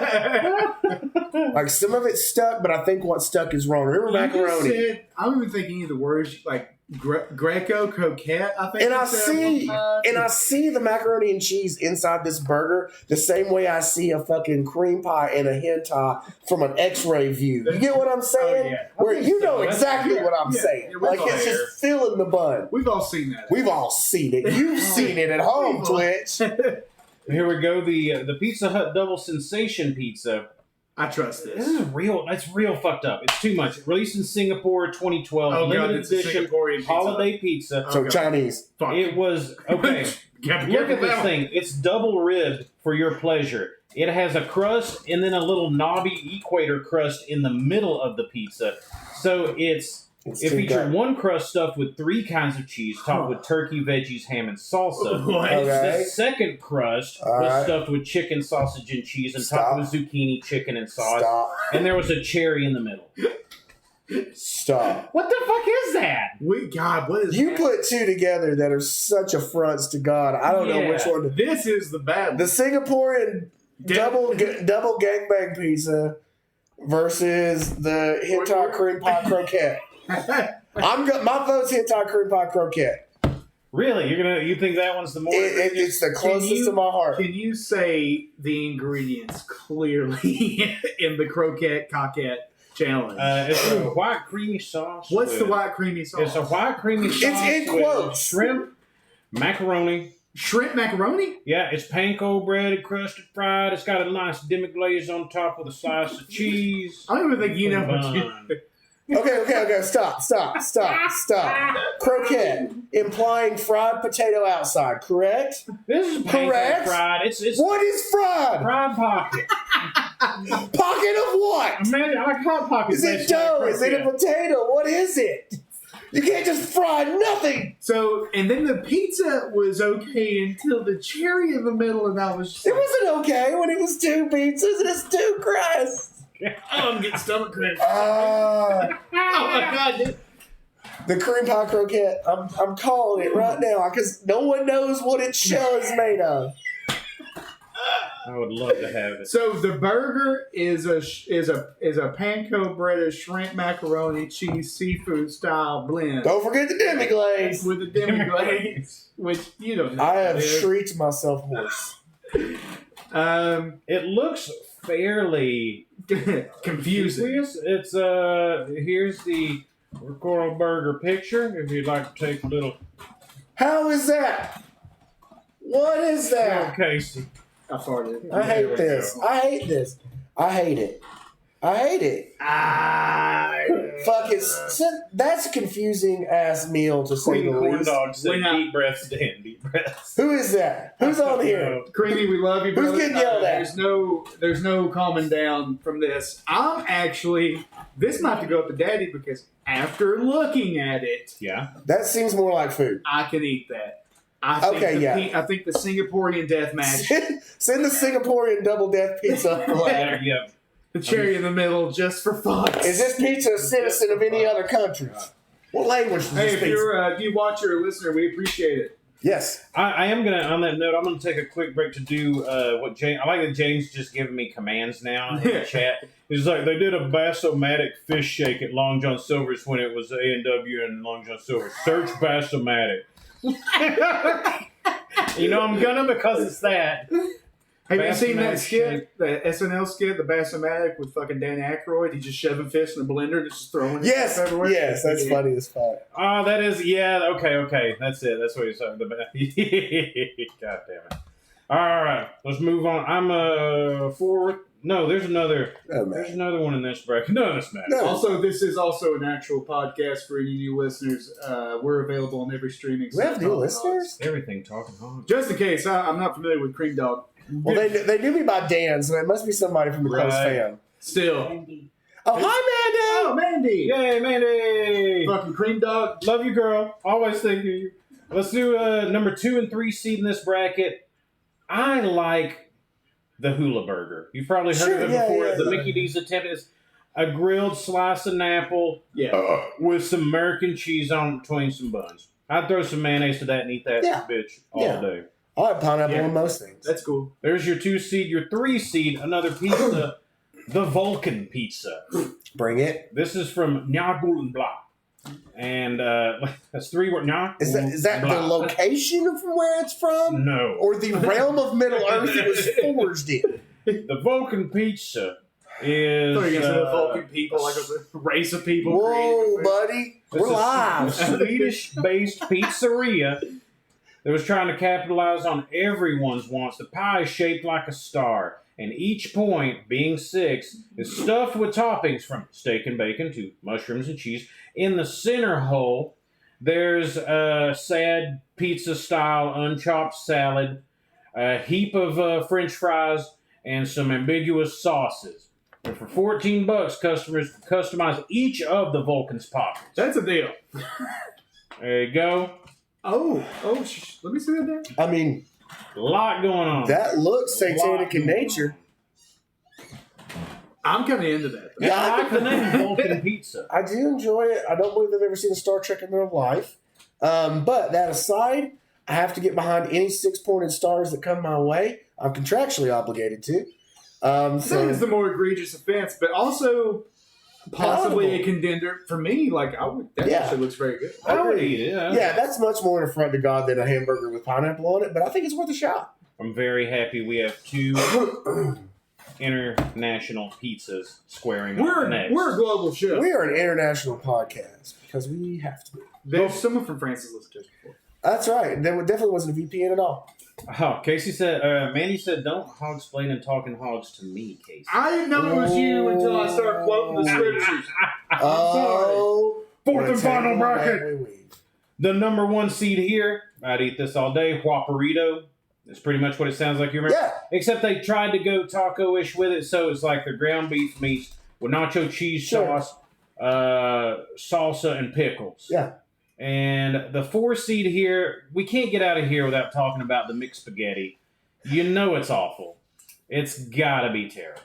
Like some of it stuck, but I think what stuck is wrong. Remember macaroni? I don't even think any of the words like Greco croquette. I think. And I see the macaroni and cheese inside this burger the same way I see a fucking cream pie and a hentai from an X-ray view. You get what I'm saying? Yeah. Where you know exactly what I'm saying. Like it's just filling the bun. We've all seen that. We've all seen it. You've seen it at home, Twitch. Here we go. The Pizza Hut double sensation pizza. I trust this. This is real. That's real fucked up. It's too much. Released in Singapore, 2012. Limited edition holiday pizza. So Chinese. It was okay. Look at this thing. It's double ribbed for your pleasure. It has a crust and then a little knobby equator crust in the middle of the pizza. So it featured one crust stuffed with 3 kinds of cheese, topped with turkey, veggies, ham, and salsa. Okay. The second crust was stuffed with chicken, sausage, and cheese, and topped with zucchini, chicken, and sauce. And there was a cherry in the middle. Stop. What the fuck is that? What is you that? put 2 together that are such affronts to God. I don't know which one. This is the bad one. The Singaporean double gangbang pizza versus the hentai cream pie croquette. My vote's hentai cream pie croquette. Really? You think that one's the more? It's the closest to my heart. Can you say the ingredients clearly in the croquette coquette challenge? It's a white creamy sauce. What's the white creamy sauce? It's a white creamy sauce. It's in quotes. Shrimp, macaroni. Shrimp macaroni? Yeah, it's panko breaded, crusted, fried. It's got a nice demi-glaze on top with a slice of cheese. I don't even think you know what you... Okay. Stop. Croquette, implying fried potato outside, correct? This is panko fried. It's what is fried? Fried pocket. Pocket of what? Man, I caught pocket. Is it dough? Is it a potato? What is it? You can't just fry nothing. So, and then the pizza was okay until the cherry in the middle, and I was just it wasn't okay when it was 2 pizzas and it's 2 crusts. I'm getting stomach cramps. Oh my God, dude. The cream pie croquette. I'm calling it right now because no one knows what its shell is made of. I would love to have it. So the burger is a panko breaded shrimp macaroni cheese seafood style blend. Don't forget the demi glaze with the demi glaze, which you don't know. I have shrieked myself hoarse. It looks fairly confusing. It's here's the Grecoro burger picture. If you'd like to take a little. How is that? What is that? Casey. I farted. I hate this. I hate this. I hate it. I hate it. Fuck it. That's a confusing ass meal to say the Corn least. dogs said deep breaths, Dan. Deep breaths. Who is that? Who's on here? Creamy, we love you, brother. Who's getting yelled at? There's no calming down from this. This might have to go up to Daddy because after looking at it, that seems more like food. I can eat that. I think the Singaporean death match. Send the Singaporean double death pizza up the ladder. The cherry in the middle just for fun. Is this pizza a citizen of any other country? What language is this pizza? If you watch or listener, we appreciate it. Yes. I am gonna. On that note, I'm gonna take a quick break to do what James. I like that James just giving me commands now in the chat. He's like, they did a Bassomatic fish shake at Long John Silver's when it was A&W and Long John Silver. Search Bassomatic. I'm gonna because it's that. Have you seen that skit, shake. the SNL skit, the Bassomatic with fucking Dan Aykroyd? He just shoving fish in a blender and just throwing it Yes. everywhere. Yes, that's funny as fuck. Oh, that is, yeah, okay. That's it. That's what he's talking about. God damn it. All right, let's move on. I'm forward. No, there's another one in this bracket. No, that's not. No. Also, this is also an actual podcast for any new listeners. We're available on every streaming We have site. new listeners? Everything talking hog. Just in case, I'm not familiar with Cream Dog. Well, they knew me by Dan, so it must be somebody from the close fam. Still. Oh, hi, Oh, Mandy! Yay, Mandy! Fucking Cream Dog. Love you, girl. Always think of you. Let's do number 2 and 3 seed in this bracket. I like the Hula Burger. You've probably heard of it before. Yeah, the Mickey D's attempt is a grilled slice of apple with some American cheese on between some buns. I'd throw some mayonnaise to that and eat that bitch all day. I have pineapple on most things. That's cool. There's your 2 seed. Your 3 seed, another pizza, the Vulcan Pizza. Bring it. This is from Nyagulenbla. And that's 3 words. Is that the location from where it's from? No. Or the realm of Middle Earth it was forged in? The Vulcan Pizza is... the Vulcan people, like a race of people. Whoa, buddy. We're live. Swedish-based pizzeria that was trying to capitalize on everyone's wants. The pie is shaped like a star, and each point, being 6, is stuffed with toppings from steak and bacon to mushrooms and cheese. In the center hole, there's a sad pizza-style unchopped salad, a heap of French fries, and some ambiguous sauces. And for $14, customers can customize each of the Vulcan's pockets. That's a deal. There you go. Let me see that there. I mean, A lot going on. that looks satanic in nature. I'm kind of into that. Yeah, I like the name Vulcan Pizza. I do enjoy it. I don't believe they've ever seen a Star Trek in their life. But that aside, I have to get behind any 6-pointed stars that come my way. I'm contractually obligated to. That is the more egregious offense, but also possibly a contender for me. Like that actually looks very good. I would eat it. Yeah, that's much more an affront to God than a hamburger with pineapple on it, but I think it's worth a shot. I'm very happy we have 2 international pizzas squaring up next. We're a global show. We are an international podcast because we have to be. There's someone from France has listened to us before. That's right. There definitely wasn't a VPN at all. Oh, Casey said, Mandy said, don't hog-splain and talking hogs to me, Casey. I didn't know it was you until I started quoting the scriptures. Oh. Fourth and final bracket. bracket. The number 1 seed here, I'd eat this all day, Whopperito. It's pretty much what it sounds like. You remember? Yeah. Except they tried to go taco-ish with it, so it's like their ground beef meats with nacho cheese sauce, salsa, and pickles. Yeah. And the 4 seed here, we can't get out of here without talking about the mixed spaghetti. You know it's awful. It's gotta be terrible.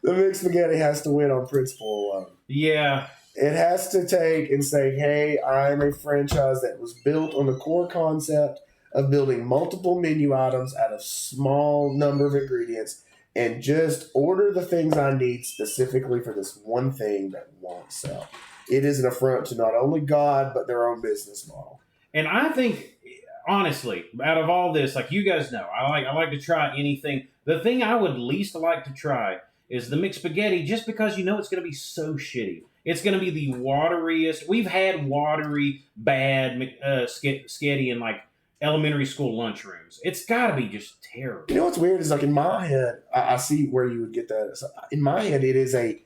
The mixed spaghetti has to win on principle alone. Yeah. It has to take and say, hey, I'm a franchise that was built on the core concept of building multiple menu items out of small number of ingredients and just order the things I need specifically for this one thing that won't sell. It is an affront to not only God, but their own business model. And I think, honestly, out of all this, like you guys know, I like to try anything. The thing I would least like to try is the mixed spaghetti, just because you know it's going to be so shitty. It's going to be the wateriest. We've had watery, bad spaghetti in like elementary school lunchrooms. It's got to be just terrible. You know what's weird is like in my head, I see where you would get that. So in my head, it is a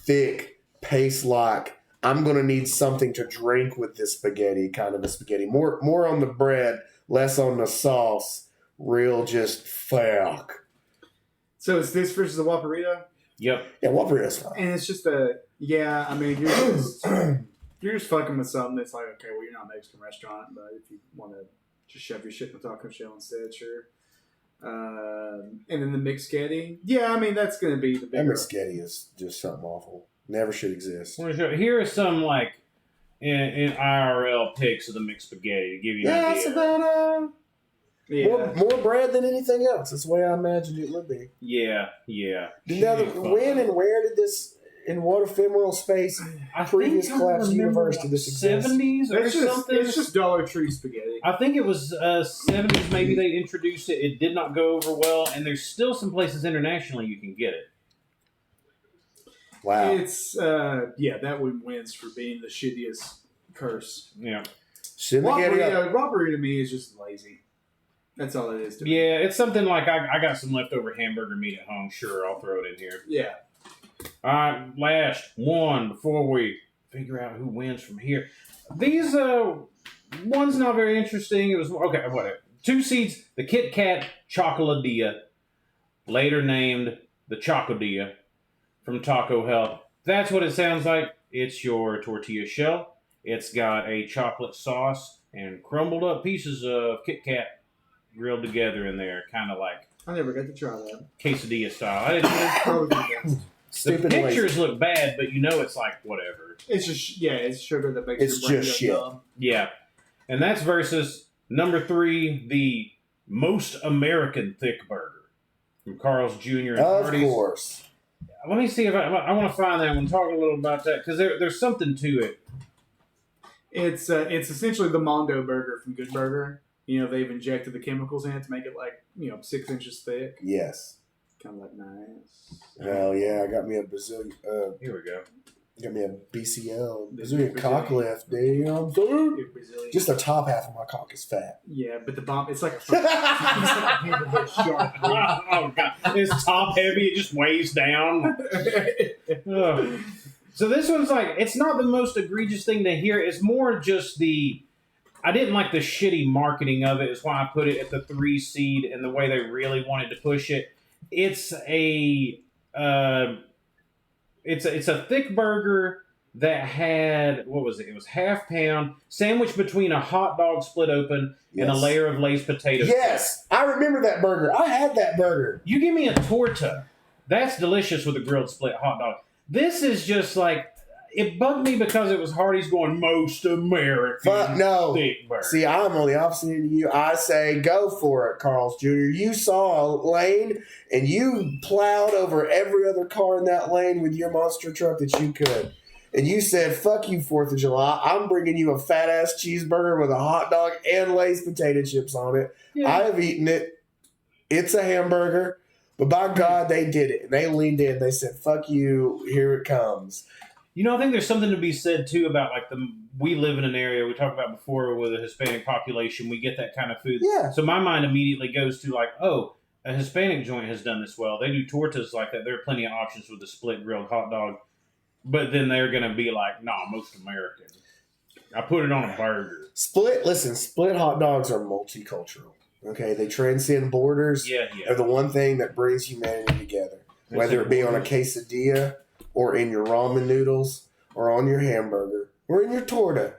thick, paste-like, I'm going to need something to drink with this spaghetti, kind of a spaghetti. More on the bread, less on the sauce. Real just fuck. So it's this versus the Whopperito? Yep. Yeah, Whopperito's fine. And it's just you're just fucking with something that's like, okay, well, you're not a Mexican restaurant, but if you want to just shove your shit in the taco shell instead, sure. And then the mixed spaghetti. Yeah, I mean, that's going to be the bigger. That mixed spaghetti is just something awful. Never should exist. Here are some like in IRL pics of the mixed spaghetti to give you an idea. It's about Yeah. More bread than anything else. That's the way I imagined it would be. Yeah. Now, when and where did this, in what ephemeral space, previous collapsed universe did this exist? 70s or something? It's just Dollar Tree spaghetti. I think it was 70s. Maybe they introduced it. It did not go over well, and there's still some places internationally you can get it. Wow. It's that one wins for being the shittiest curse. Yeah. Robbery to me is just lazy. That's all it is to me. Yeah, it's something like I got some leftover hamburger meat at home. Sure, I'll throw it in here. Yeah. All right, last one before we figure out who wins from here. These one's not very interesting. It was okay. Whatever. 2 seeds. The Kit Kat Chocoladilla, later named the Chocodilla, from Taco Hell. That's what it sounds like. It's your tortilla shell. It's got a chocolate sauce and crumbled up pieces of Kit Kat grilled together in there, kind of like I never got to try that. quesadilla style. I didn't. The pictures look bad, but it's like whatever. It's just it's sugar that makes it's your brain just go shit. dumb. Yeah, and that's versus number 3, the Most American Thick Burger from Carl's Jr. and Hardee's. Of course. Let me see if I want to find that one. Talk a little about that because there's something to it. It's essentially the Mondo burger from Good Burger. They've injected the chemicals in it to make it like 6 inches thick. Yes. Kind of like nice. Hell yeah! I got me a Brazilian. Here we go. Got me a BCL Brazilian. Brazilian cock lift, dude. Brazilian. Just the top half of my cock is fat. Yeah, but the bomb, it's like a Oh god, it's top heavy. It just weighs down. Ugh. So this one's like, it's not the most egregious thing to hear. It's more just I didn't like the shitty marketing of it. Is why I put it at the 3 seed and the way they really wanted to push it. It's a thick burger that had, what was it? It was half pound sandwiched between a hot dog split open and a layer of Lay's potatoes. Yes, I remember that burger. I had that burger. You give me a torta. That's delicious with a grilled split hot dog. This is just like, it bugged me because it was Hardee's going Most American. Fuck no. Thick burger. See, I'm on the opposite end of you. I say go for it, Carl's Jr. You saw a lane and you plowed over every other car in that lane with your monster truck that you could. And you said, fuck you, 4th of July. I'm bringing you a fat-ass cheeseburger with a hot dog and Lay's potato chips on it. Yeah. I have eaten it. It's a hamburger. But by God, they did it. And they leaned in. They said, fuck you. Here it comes. I think there's something to be said, too, about like we live in an area we talked about before with a Hispanic population. We get that kind of food. Yeah. So my mind immediately goes to like, oh, a Hispanic joint has done this well. They do tortas like that. There are plenty of options with the split grilled hot dog. But then they're going to be like, nah, Most American. I put it on a burger. Split hot dogs are multicultural. Okay? They transcend borders. Yeah. They're the one thing that brings humanity together. Whether it be on a quesadilla or in your ramen noodles or on your hamburger or in your torta.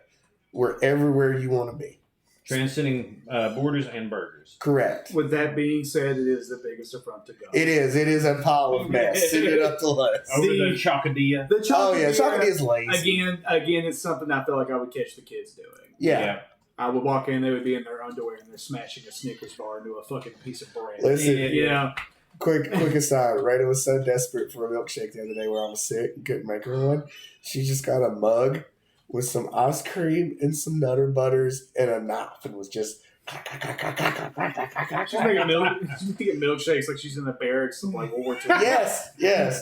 We're everywhere you want to be. Transcending borders and burgers. Correct. With that being said, it is the biggest affront to God. It is. It is a pile of mess. Send it up the list. Over the Chocodilla. The Chocolate is lazy. Again, it's something I feel like I would catch the kids doing. Yeah. I would walk in, they would be in their underwear, and they're smashing a Snickers bar into a fucking piece of bread. Listen, quick aside. Rita was so desperate for a milkshake the other day where I was sick and couldn't make her one. She just got a mug with some ice cream and some Nutter Butters and a knife and was just... She's making milkshakes like she's in the barracks of like World War II. Yes.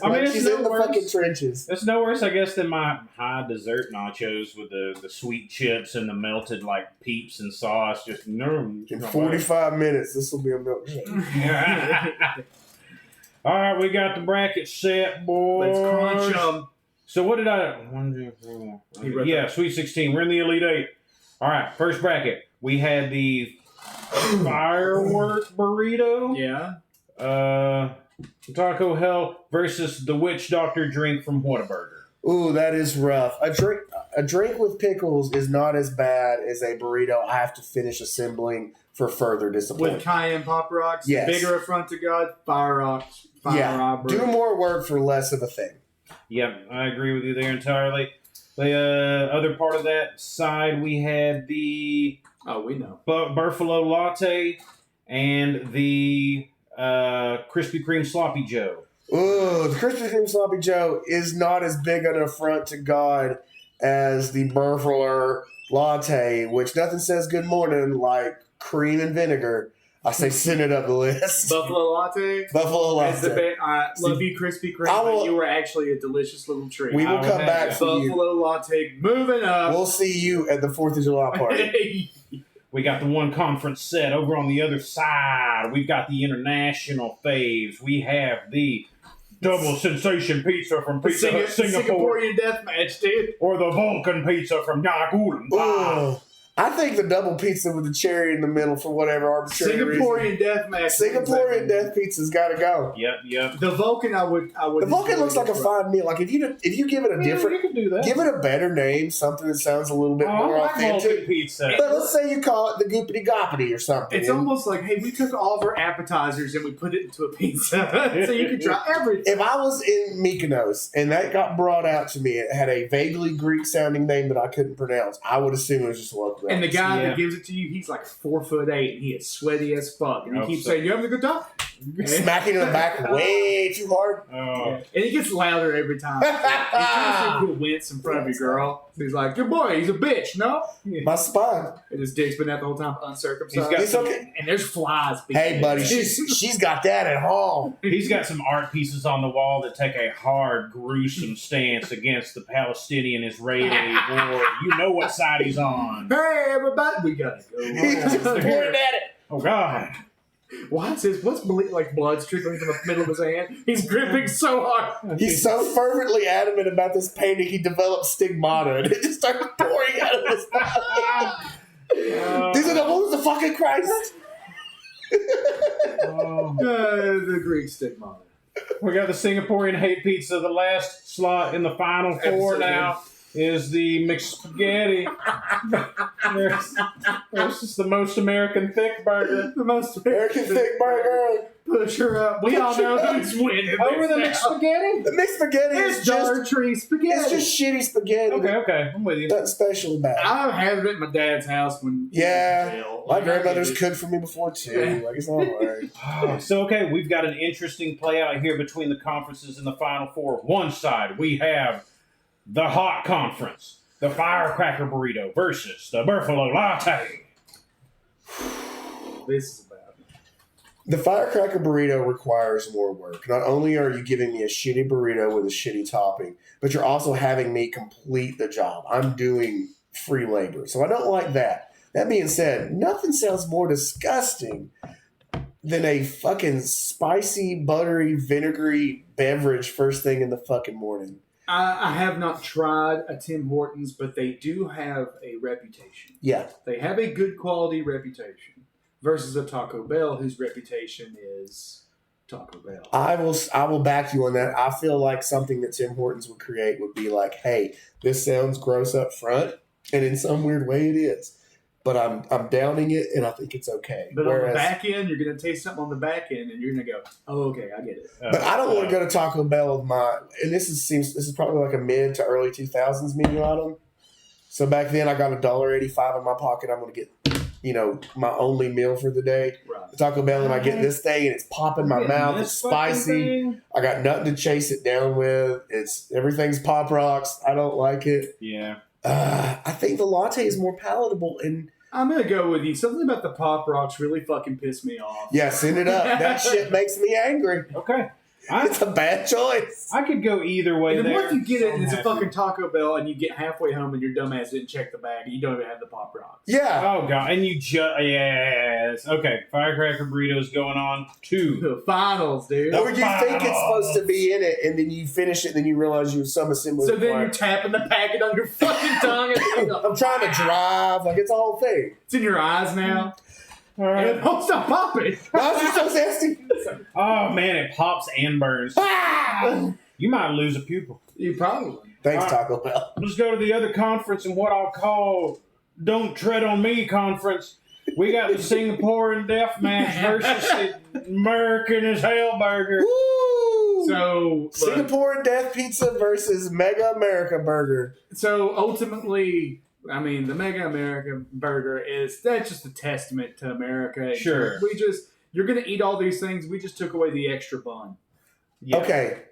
I mean, she's in the fucking trenches. It's no worse, I guess, than my high dessert nachos with the sweet chips and the melted like peeps and sauce. Just in 45 minutes, this will be a milkshake. All right, we got the bracket set, boys. Let's crunch them. So what did I? 1, 2, 3. Yeah, Sweet 16. We're in the Elite 8. All right, first bracket. We had the firework burrito. Yeah. Taco Hell versus the Witch Doctor drink from Whataburger. Ooh, that is rough. A drink with pickles is not as bad as a burrito I have to finish assembling for further disappointment. With cayenne pop rocks. Yes. Bigger affront to God. Fire rocks. Fire robbery. Do more work for less of a thing. Yep, I agree with you there entirely. The other part of that side, we had the we know. Buffalo Latte and the Krispy Kreme Sloppy Joe. Ooh, the Krispy Kreme Sloppy Joe is not as big an affront to God as the Burfler latte, which nothing says good morning like cream and vinegar. I say send it up the list. Buffalo latte. Buffalo latte. I love you, Krispy Kreme, but you were actually a delicious little treat. We will come back for you. Buffalo latte, moving up. We'll see you at the 4th of July party. We got the one conference set over on the other side. We've got the international faves. We have the double sensation pizza from Pizza Hut Singapore. Singaporean deathmatch, dude. Or the Vulcan pizza from Nagulun. I think the double pizza with the cherry in the middle for whatever arbitrary reason. Singaporean deathmatch. Singaporean death pizza's got to go. Yep. The Vulcan, I would. The Vulcan looks like a fine meal. Like if you give it a different, you can do that. Give it a better name, something that sounds a little bit more I like authentic. Vulcan pizza. But let's say you call it the Goopity Goppity or something. It's almost like, hey, we took all of our appetizers and we put it into a pizza, so you can try everything. If I was in Mykonos and that got brought out to me, it had a vaguely Greek-sounding name that I couldn't pronounce, I would assume it was just local. And the guy that gives it to you, he's like 4'8" and he is sweaty as fuck. And he keeps saying, "You having a good time?" Smacking in the back way too hard. And it gets louder every time. He's trying to see if he'll wince in front of your girl. So he's like, "Good boy, he's a bitch, no?" My spine. And his dick's been out the whole time, uncircumcised. He's okay. And there's flies. Hey, buddy, she's got that at home. He's got some art pieces on the wall that take a hard, gruesome stance against the Palestinian-Israeli war. You know what side he's on. Hey, everybody, we gotta go. He's just pointing at it. Oh, God. What's like blood's trickling from the middle of his hand? He's gripping so hard. He's so fervently adamant about this painting, he developed stigmata, and it just started pouring out of his mouth. These are the wounds of fucking Christ. The Greek stigmata. We got the Singaporean hate pizza. The last slot in the final four now is the McSpaghetti. This is the most American thick burger. The most American thick burger. Push her up. We all know who's winning. Over the McSpaghetti? The mixed spaghetti is Dollar Tree spaghetti. It's just shitty spaghetti. Okay. I'm with you. Nothing special about it. I've had it at my dad's house when my grandmother's cooked for me before too. Like it's all right. So we've got an interesting play out here between the conferences in the Final Four. One side we have the hot conference, the firecracker burrito versus the buffalo latte. This is bad. The firecracker burrito requires more work. Not only are you giving me a shitty burrito with a shitty topping, but you're also having me complete the job. I'm doing free labor. So I don't like that. That being said, nothing sounds more disgusting than a fucking spicy, buttery, vinegary beverage first thing in the fucking morning. I have not tried a Tim Hortons, but they do have a reputation. Yeah. They have a good quality reputation versus a Taco Bell whose reputation is Taco Bell. I will back you on that. I feel like something that Tim Hortons would create would be like, hey, this sounds gross up front, and in some weird way it is. But I'm downing it, and I think it's okay. But on the back end, you're going to taste something on the back end, and you're going to go, oh, okay, I get it. But I don't want to go to Taco Bell with and this is probably like a mid to early 2000s menu item. So back then, I got $1.85 in my pocket. I'm going to get, my only meal for the day. Right. Taco Bell, and I get this thing, and it's popping my mouth. It's spicy. I got nothing to chase it down with. Everything's Pop Rocks. I don't like it. Yeah. I think the latte is more palatable, and I'm gonna go with you. Something about the Pop Rocks really fucking pissed me off. Yeah, send it up. That shit makes me angry. Okay. It's a bad choice. I could go either way. And then there. what if you get it and it's a fucking Taco Bell and you get halfway home and your dumbass didn't check the bag and you don't even have the Pop Rocks? Yeah. Oh, God. And you just... Yes. Okay. Firecracker burritos going on to the finals, dude. Or you think it's supposed to be in it and then you finish it and then you realize you have some assembly. So then you're tapping the packet on your fucking tongue. I'm trying to drive. Like, it's a whole thing. It's in your eyes now. All right. And it won't stop popping. Why is it so zesty? Oh, man. It pops and burns. You might lose a pupil. You probably. Thanks, Taco Bell. Let's go to the other conference and what I'll call Don't Tread on Me conference. We got the Singaporean Deathmatch versus the American as Hell Burger. Woo! So Singaporean Death Pizza versus Mega America Burger. So ultimately, I mean, the Mega America Burger that's just a testament to America. Sure. You're going to eat all these things. We just took away the extra bun. Yeah. Okay.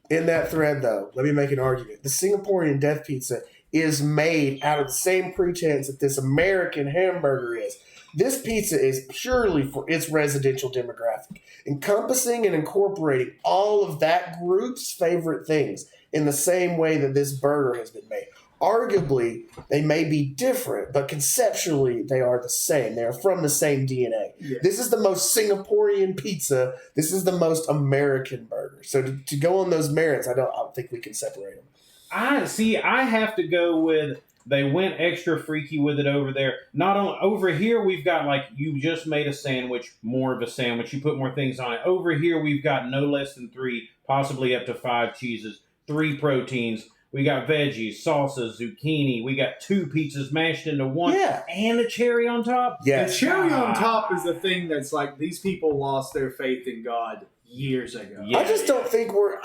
In that thread, though, let me make an argument. The Singaporean death pizza is made out of the same pretense that this American hamburger is. This pizza is purely for its residential demographic, encompassing and incorporating all of that group's favorite things in the same way that this burger has been made. Arguably, they may be different, but conceptually, they are the same. They are from the same DNA. Yeah. This is the most Singaporean pizza. This is the most American burger. So to go on those merits, I don't think we can separate them. I have to go with they went extra freaky with it over there. Not only over here, we've got like you just made a sandwich, more of a sandwich. You put more things on it. Over here, we've got no less than 3, possibly up to 5 cheeses, 3 proteins. We got veggies, salsa, zucchini. We got 2 pizzas mashed into one, and a cherry on top. Yes. The cherry on top is the thing that's like these people lost their faith in God years ago. I just don't think we're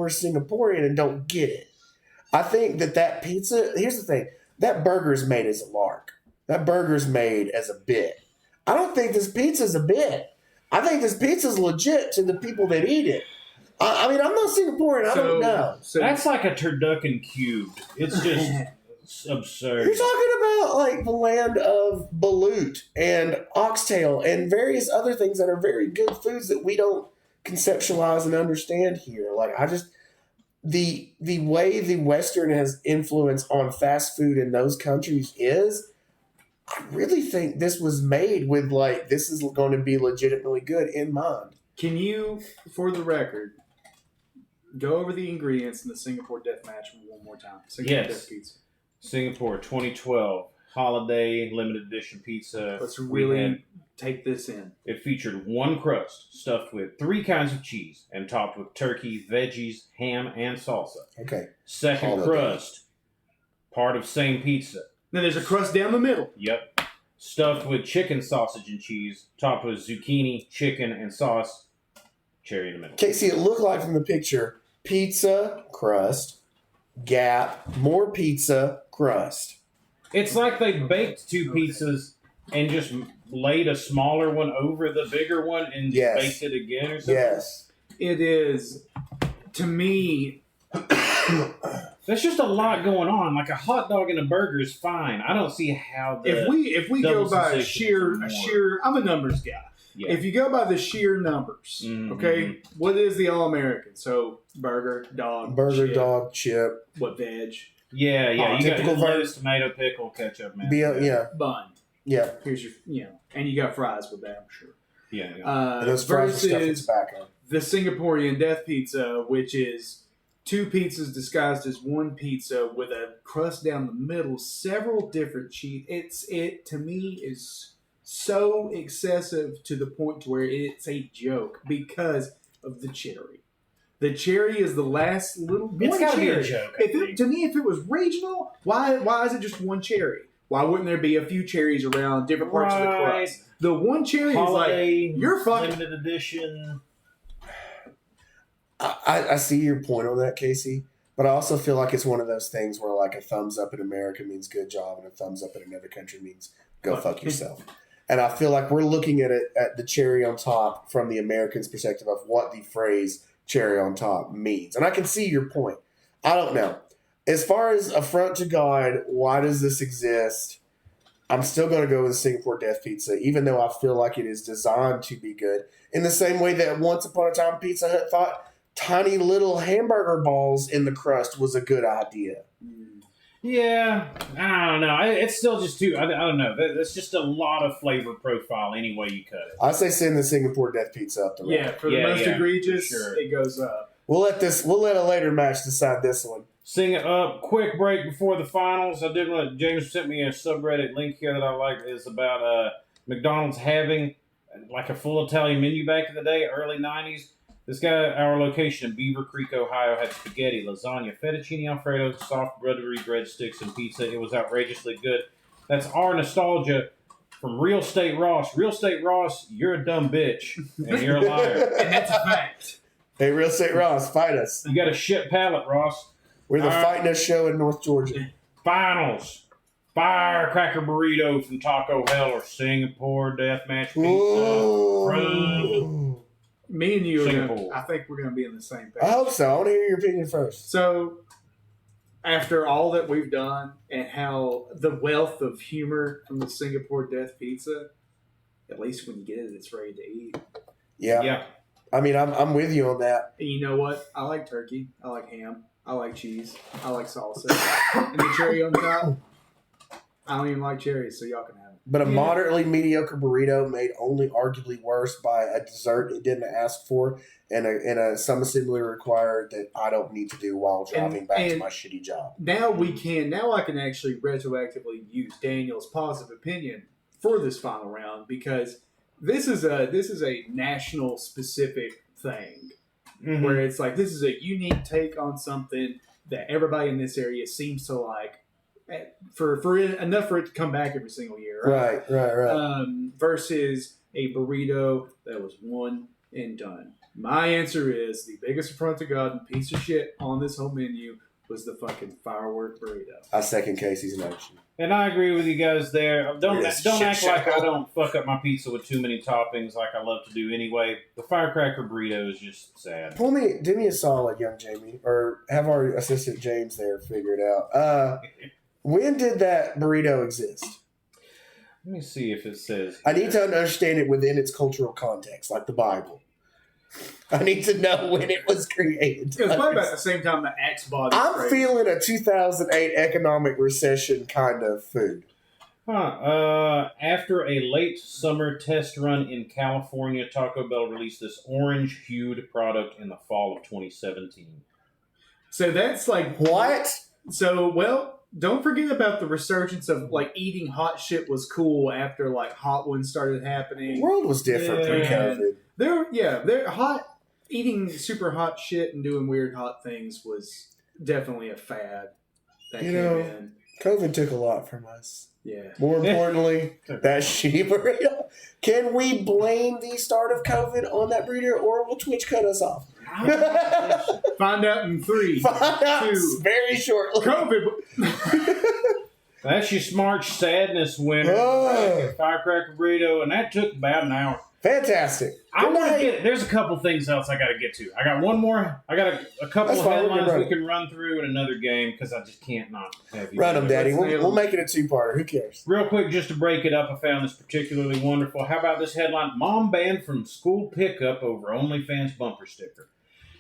Singaporean and don't get it. I think that pizza. Here's the thing: that burger's made as a lark. That burger's made as a bit. I don't think this pizza's a bit. I think this pizza's legit to the people that eat it. I mean, I'm not Singaporean. I don't know. So that's like a turducken cubed. It's just absurd. You're talking about like the land of balut and oxtail and various other things that are very good foods that we don't conceptualize and understand here. Like the way the Western has influence on fast food in those countries is, I really think this was made with like this is going to be legitimately good in mind. Can you, for the record, go over the ingredients in the Singapore Death Match one more time? Singapore Death Pizza. Singapore 2012 holiday limited edition pizza. Let's really take this in. It featured 1 crust stuffed with 3 kinds of cheese and topped with turkey, veggies, ham, and salsa. Okay. Second crust, part of same pizza. Now there's a crust down the middle. Yep. Stuffed with chicken sausage and cheese, topped with zucchini, chicken, and sauce. Cherry in the middle. Casey, it looked like from the picture, pizza, crust, gap, more pizza, crust. It's like they baked 2 pizzas and just laid a smaller one over the bigger one and baked it again or something. Yes. It is, to me... There's just a lot going on. Like a hot dog and a burger is fine. I don't see how if we go by sheer, I'm a numbers guy. Yeah. If you go by the sheer numbers, okay, what is the All-American? So burger, dog, chip. What veg? Yeah. You got lettuce, tomato, pickle, ketchup, man. Bun. Yeah. Here's your, and you got fries with that, I'm sure. Yeah. Those fries are stuffed with tobacco. The Singaporean Death Pizza, which is 2 pizzas disguised as 1 pizza with a crust down the middle, several different cheese. It to me is so excessive to the point to where it's a joke because of the cherry. The cherry is the last little one. It's got to be cherry. a joke. To me, if it was regional, why is it just 1 cherry? Why wouldn't there be a few cherries around different parts of the crust? The 1 cherry holiday, is like you're fucking limited edition. I see your point on that, Casey, but I also feel like it's one of those things where like a thumbs up in America means good job and a thumbs up in another country means go fuck yourself. And I feel like we're looking at it at the cherry on top from the American's perspective of what the phrase cherry on top means. And I can see your point. I don't know. As far as affront to God, why does this exist? I'm still going to go with the Singapore Death Pizza, even though I feel like it is designed to be good. In the same way that once upon a time Pizza Hut thought tiny little hamburger balls in the crust was a good idea. Yeah, I don't know. It's still just too. I don't know. That's just a lot of flavor profile any way you cut it. I say send the Singapore Death Pizza up the road. Yeah, for the most egregious, it goes up. We'll let a later match decide this one. Sing it up. Quick break before the finals. I did want James sent me a subreddit link here that I like. It's about McDonald's having like a full Italian menu back in the day, early 90s. This guy, our location in Beaver Creek, Ohio, had spaghetti, lasagna, fettuccine alfredo, soft buttery breadsticks, and pizza. It was outrageously good. That's our nostalgia from Real Estate Ross. Real Estate Ross, you're a dumb bitch, and you're a liar. And that's a fact. Hey, Real Estate Ross, fight us. You got a shit palate, Ross. We're the fighting us show in North Georgia. Finals. firecracker burrito from Taco Hell or Singapore Deathmatch Pizza. Ooh. Me and you are Singapore. gonna, I think we're going to be on the same page. I hope so. I want to hear your opinion first. So, after all that we've done and how the wealth of humor from the Singapore Death Pizza, at least when you get it, it's ready to eat. Yeah. I mean, I'm with you on that. And you know what? I like turkey. I like ham. I like cheese. I like salsa. And the cherry on top, I don't even like cherries, so y'all can have it. But a moderately mediocre burrito made only arguably worse by a dessert it didn't ask for and a some assembly required that I don't need to do while driving back to my shitty job. Now I can actually retroactively use Daniel's positive opinion for this final round because this is a national specific thing where it's like this is a unique take on something that everybody in this area seems to like for enough for it to come back every single year, right? Right. Versus a burrito that was one and done. My answer is the biggest affront to God and piece of shit on this whole menu was the fucking firework burrito. I second Casey's notion. And I agree with you guys there. Don't act like I show. don't fuck up my pizza with too many toppings like I love to do anyway. The firecracker burrito is just sad. Do me a solid, young Jamie, or have our assistant James there figure it out. When did that burrito exist? Let me see if it says. I need to understand it within its cultural context, like the Bible. I need to know when it was created. It was probably about the same time the Axe body. I'm feeling a 2008 economic recession kind of food. After a late summer test run in California, Taco Bell released this orange-hued product in the fall of 2017. So that's like what? So don't forget about the resurgence of like eating hot shit was cool after like hot ones started happening. The world was different pre-COVID. They're hot. Eating super hot shit and doing weird hot things was definitely a fad that came in. COVID took a lot from us. Yeah. More importantly, that shitty burrito. Can we blame the start of COVID on that burrito, or will Twitch cut us off? Find out in 3, 2, very shortly. COVID. That's your March Sadness winner. Firecracker burrito, and that took about an hour. Fantastic. There's a couple things else I got to get to. I got one more. I got a couple of headlines we can run through in another game because I just can't not have you. Run them, Daddy. We'll make it a two-parter. Who cares? Real quick, just to break it up, I found this particularly wonderful. How about this headline? Mom banned from school pickup over OnlyFans bumper sticker.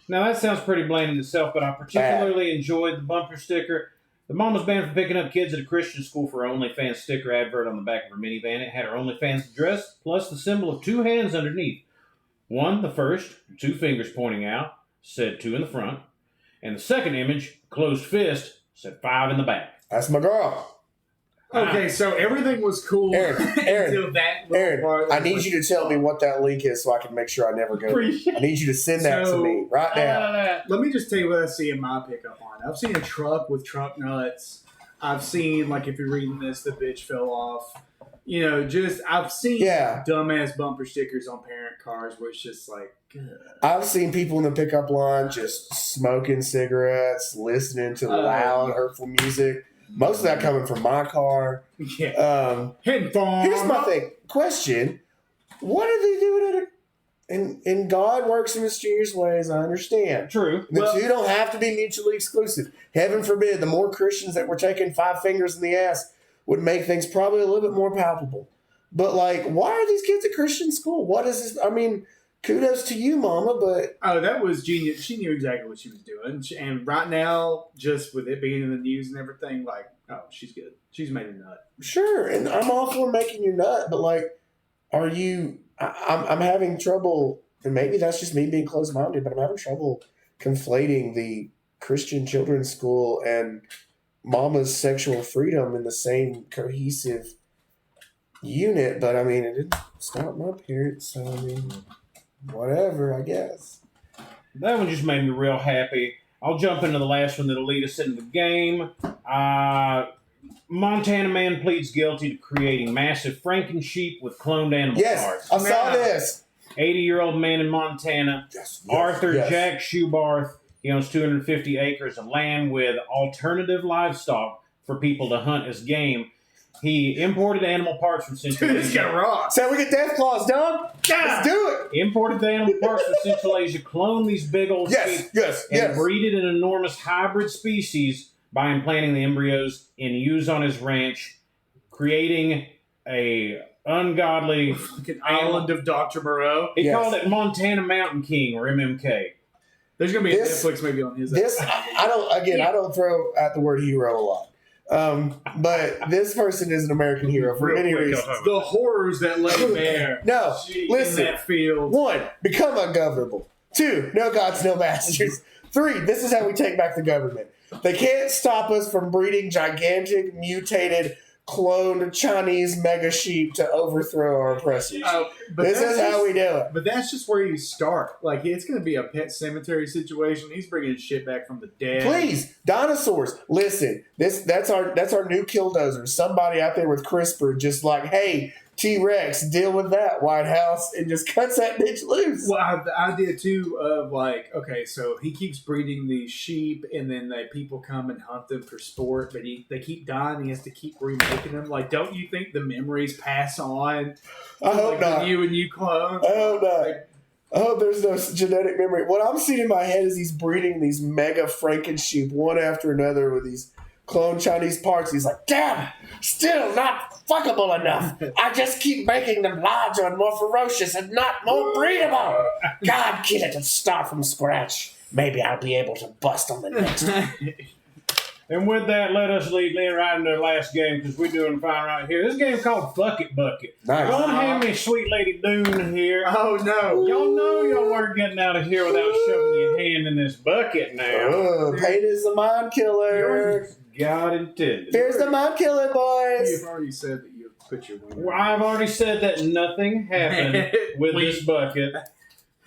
Now, that sounds pretty bland in itself, but I particularly enjoyed the bumper sticker. The mom was banned from picking up kids at a Christian school for her OnlyFans sticker advert on the back of her minivan. It had her OnlyFans address, plus the symbol of 2 hands underneath. One, the first, 2 fingers pointing out, said 2 in the front. And the second image, closed fist, said 5 in the back. That's my girl. Okay, so everything was cool until that little part. I need you to tell me what that link is so I can make sure I never go. I need you to send that to me right now. Let me just tell you what I see in my pickup line. I've seen a truck with truck nuts. I've seen, like, if you're reading this, the bitch fell off. You know, I've seen dumbass bumper stickers on parent cars where it's just like, good. I've seen people in the pickup line just smoking cigarettes, listening to loud, hurtful music. Most of that coming from my car. Yeah. Here's my thing. Question. What are they doing and God works in mysterious ways, I understand. True. The two don't have to be mutually exclusive. Heaven forbid, the more Christians that were taking 5 fingers in the ass would make things probably a little bit more palpable. But, like, why are these kids at Christian school? What is this? I mean, kudos to you, Mama, but... Oh, that was genius. She knew exactly what she was doing. And right now, just with it being in the news and everything, like, oh, she's good. She's made a nut. Sure, and I'm all for making your nut, but, like, are you... I'm having trouble, and maybe that's just me being closed-minded, but I'm having trouble conflating the Christian children's school and Mama's sexual freedom in the same cohesive unit. But, I mean, it didn't start my parents, so, I mean... Whatever, I guess. That one just made me real happy. I'll jump into the last one that'll lead us into the game. Montana man pleads guilty to creating massive Franken sheep with cloned animal parts. Yes, I saw this. 80-year-old man in Montana, Arthur Jack Schubarth. He owns 250 acres of land with alternative livestock for people to hunt as game. He imported animal parts from Central Dude, this Asia. got raw. So we get death claws done. Let's do it. Imported the animal parts from Central Asia, cloned these big old sheep, and breeded an enormous hybrid species by implanting the embryos in ewes on his ranch, creating a ungodly Fucking island of Dr. Moreau. He called it Montana Mountain King, or MMK. There's gonna be a Netflix maybe on his. I don't throw out the word hero a lot. But this person is an American hero for many reasons. The horrors that lay bare. No, listen. In that field. 1, become ungovernable. 2, no gods, no masters. 3, this is how we take back the government. They can't stop us from breeding gigantic, mutated, cloned Chinese mega sheep to overthrow our oppressors. This is how we do it. But that's just where you start. Like, it's going to be a pet cemetery situation. He's bringing shit back from the dead. Please, dinosaurs. Listen, that's our new killdozer. Somebody out there with CRISPR just like, hey, T-Rex, deal with that, White House, and just cuts that bitch loose. Well, I have the idea, too, of like, okay, so he keeps breeding these sheep, and then people come and hunt them for sport, but they keep dying. He has to keep remaking them. Like, don't you think the memories pass on? I hope not. You and you clones? I hope not. I hope there's no genetic memory. What I'm seeing in my head is he's breeding these mega Franken sheep one after another with these clone Chinese parts. He's like, damn, still not fuckable enough. I just keep making them larger and more ferocious and not more breedable. God, kill it and start from scratch. Maybe I'll be able to bust on the next one. And with that, let us lead right into the last game because we're doing fine right here. This game's called Fuck It Bucket. Nice. Don't hand me Sweet Lady Dune here. Oh, no. Y'all know y'all weren't getting out of here without shoving your hand in this bucket now. Oh, pain is the mind killer. God intended. Here's the mind killer, boys. You've already said that you put your wiener. Well, I've already said that nothing happened with this bucket.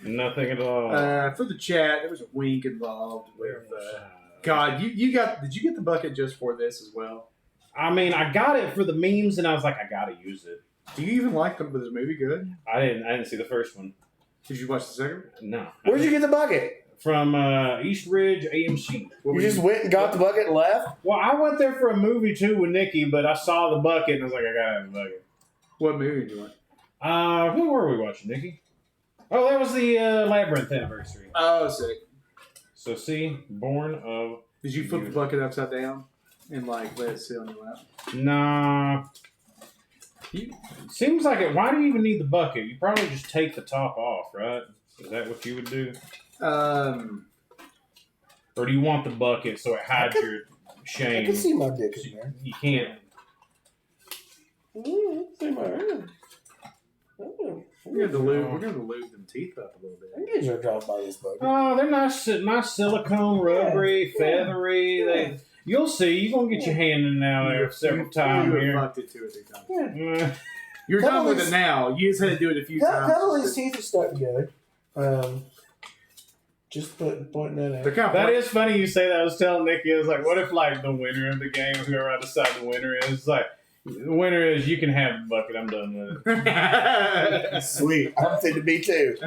Nothing at all. For the chat, there was a wink involved with... God, did you get the bucket just for this as well? I mean, I got it for the memes, and I was like, I gotta use it. Do you even like them? Was the movie good? I didn't see the first one. Did you watch the second? No. Where'd you get the bucket? From East Ridge AMC. You just went and got the bucket and left? Well, I went there for a movie too with Nikki, but I saw the bucket and I was like, I gotta have the bucket. What movie did you watch? Who were we watching, Nikki? Oh, that was the Labyrinth anniversary. Oh, sick. So see, Born of... Did you flip the bucket upside down and let it sit on your lap? Nah. Seems like it. Why do you even need the bucket? You probably just take the top off, right? Is that what you would do? Or do you want the bucket so it hides your shame? I can see my dick in there. You can't. See my hand. We're gonna lube them teeth up a little bit. I'm getting your job by this bucket. Oh, they're nice silicone, rubbery, feathery. You'll see. You're gonna get your hand in and out there several times here. Fucked it 2 or 3 times. You're done with it now. You just had to do it a few times. A couple of these teeth are stuck together. Just pointing that out. That is funny you say that. I was telling Nikki, I was like, what if like the winner of the game, whoever I decide the winner is, it's like, the winner is you can have the bucket. I'm done with it. Sweet. I'm fit to be too.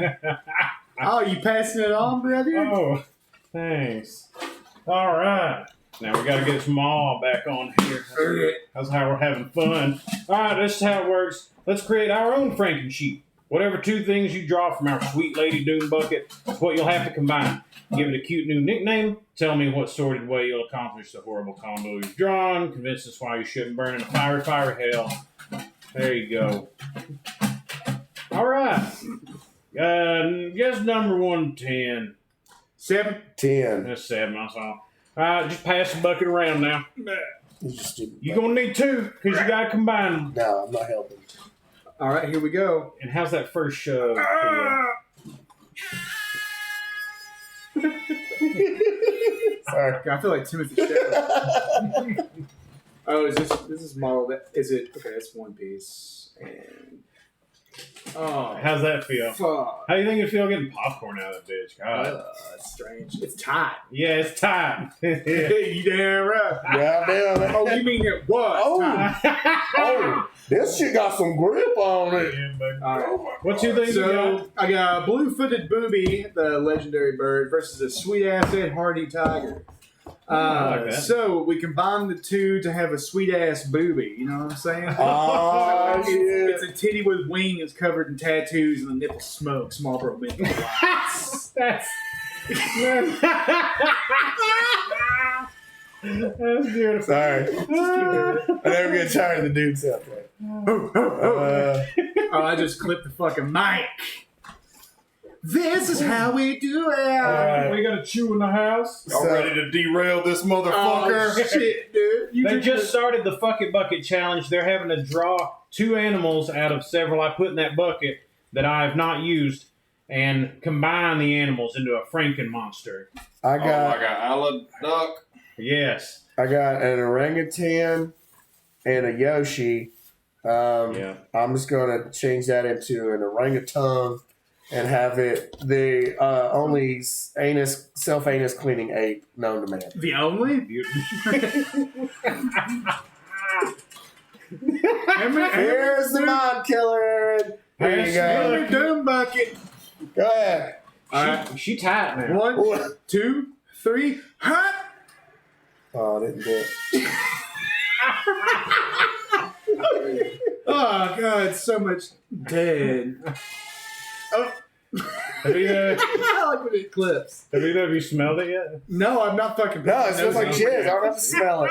Oh, you passing it on, brother? Oh, thanks. All right. Now we got to get some all back on here. That's how we're having fun. All right, this is how it works. Let's create our own Franken sheep. Whatever 2 things you draw from our Sweet Lady Dune bucket is what you'll have to combine. Give it a cute new nickname. Tell me what sordid way you'll accomplish the horrible combo you've drawn. Convince us why you shouldn't burn in a fiery hell. There you go. All right. Guess number 1 to 10. 7. 10. That's 7. I saw. All right, just pass the bucket around now. You're going to need 2 because you got to combine them. No, I'm not helping. All right, here we go. And how's that first shove? Sorry. I feel like Timothy Chalamet. Oh, is this is modeled? Is it okay? That's one piece. And how's that feel? Fuck. How do you think it feel getting popcorn out of that bitch? God, it's strange. It's tight. Yeah, it's tight. You damn right. Yeah, damn. Oh, you mean it was tight? Oh, this shit got some grip on it. All right. What 2 things you So got? I got a blue-footed booby, the legendary bird, versus a sweet-ass Ed Hardy tiger. like that. So we combine the two to have a sweet ass booby. You know what I'm saying? Oh, It's a titty with wing that's covered in tattoos and the nipple smokes Marlboro mint. That's beautiful. Sorry. I never get tired of the dude sound. I just clipped the fucking mic. This is how we do it. Alright. We got a chew in the house. So- ready to derail this motherfucker? Oh, shit, dude. They just started the Fuck It Bucket challenge. They're having to draw 2 animals out of several I put in that bucket that I have not used and combine the animals into a Franken monster. I I got got Island Duck. Yes. an orangutan and a Yoshi. Yeah. I'm just gonna change that into an orangutan and have it the only self-anus cleaning ape known to man. The only? Here's the mod killer, Aaron. Here you go. Dune bucket. Go ahead. All right. She tight now. 1, 2, 3, hot. Oh, I didn't do it. Oh god, so much dead. Oh. Have either I like when it clips. of you smelled it yet? No, I'm not fucking. No, it smells like jizz. I don't have to smell it.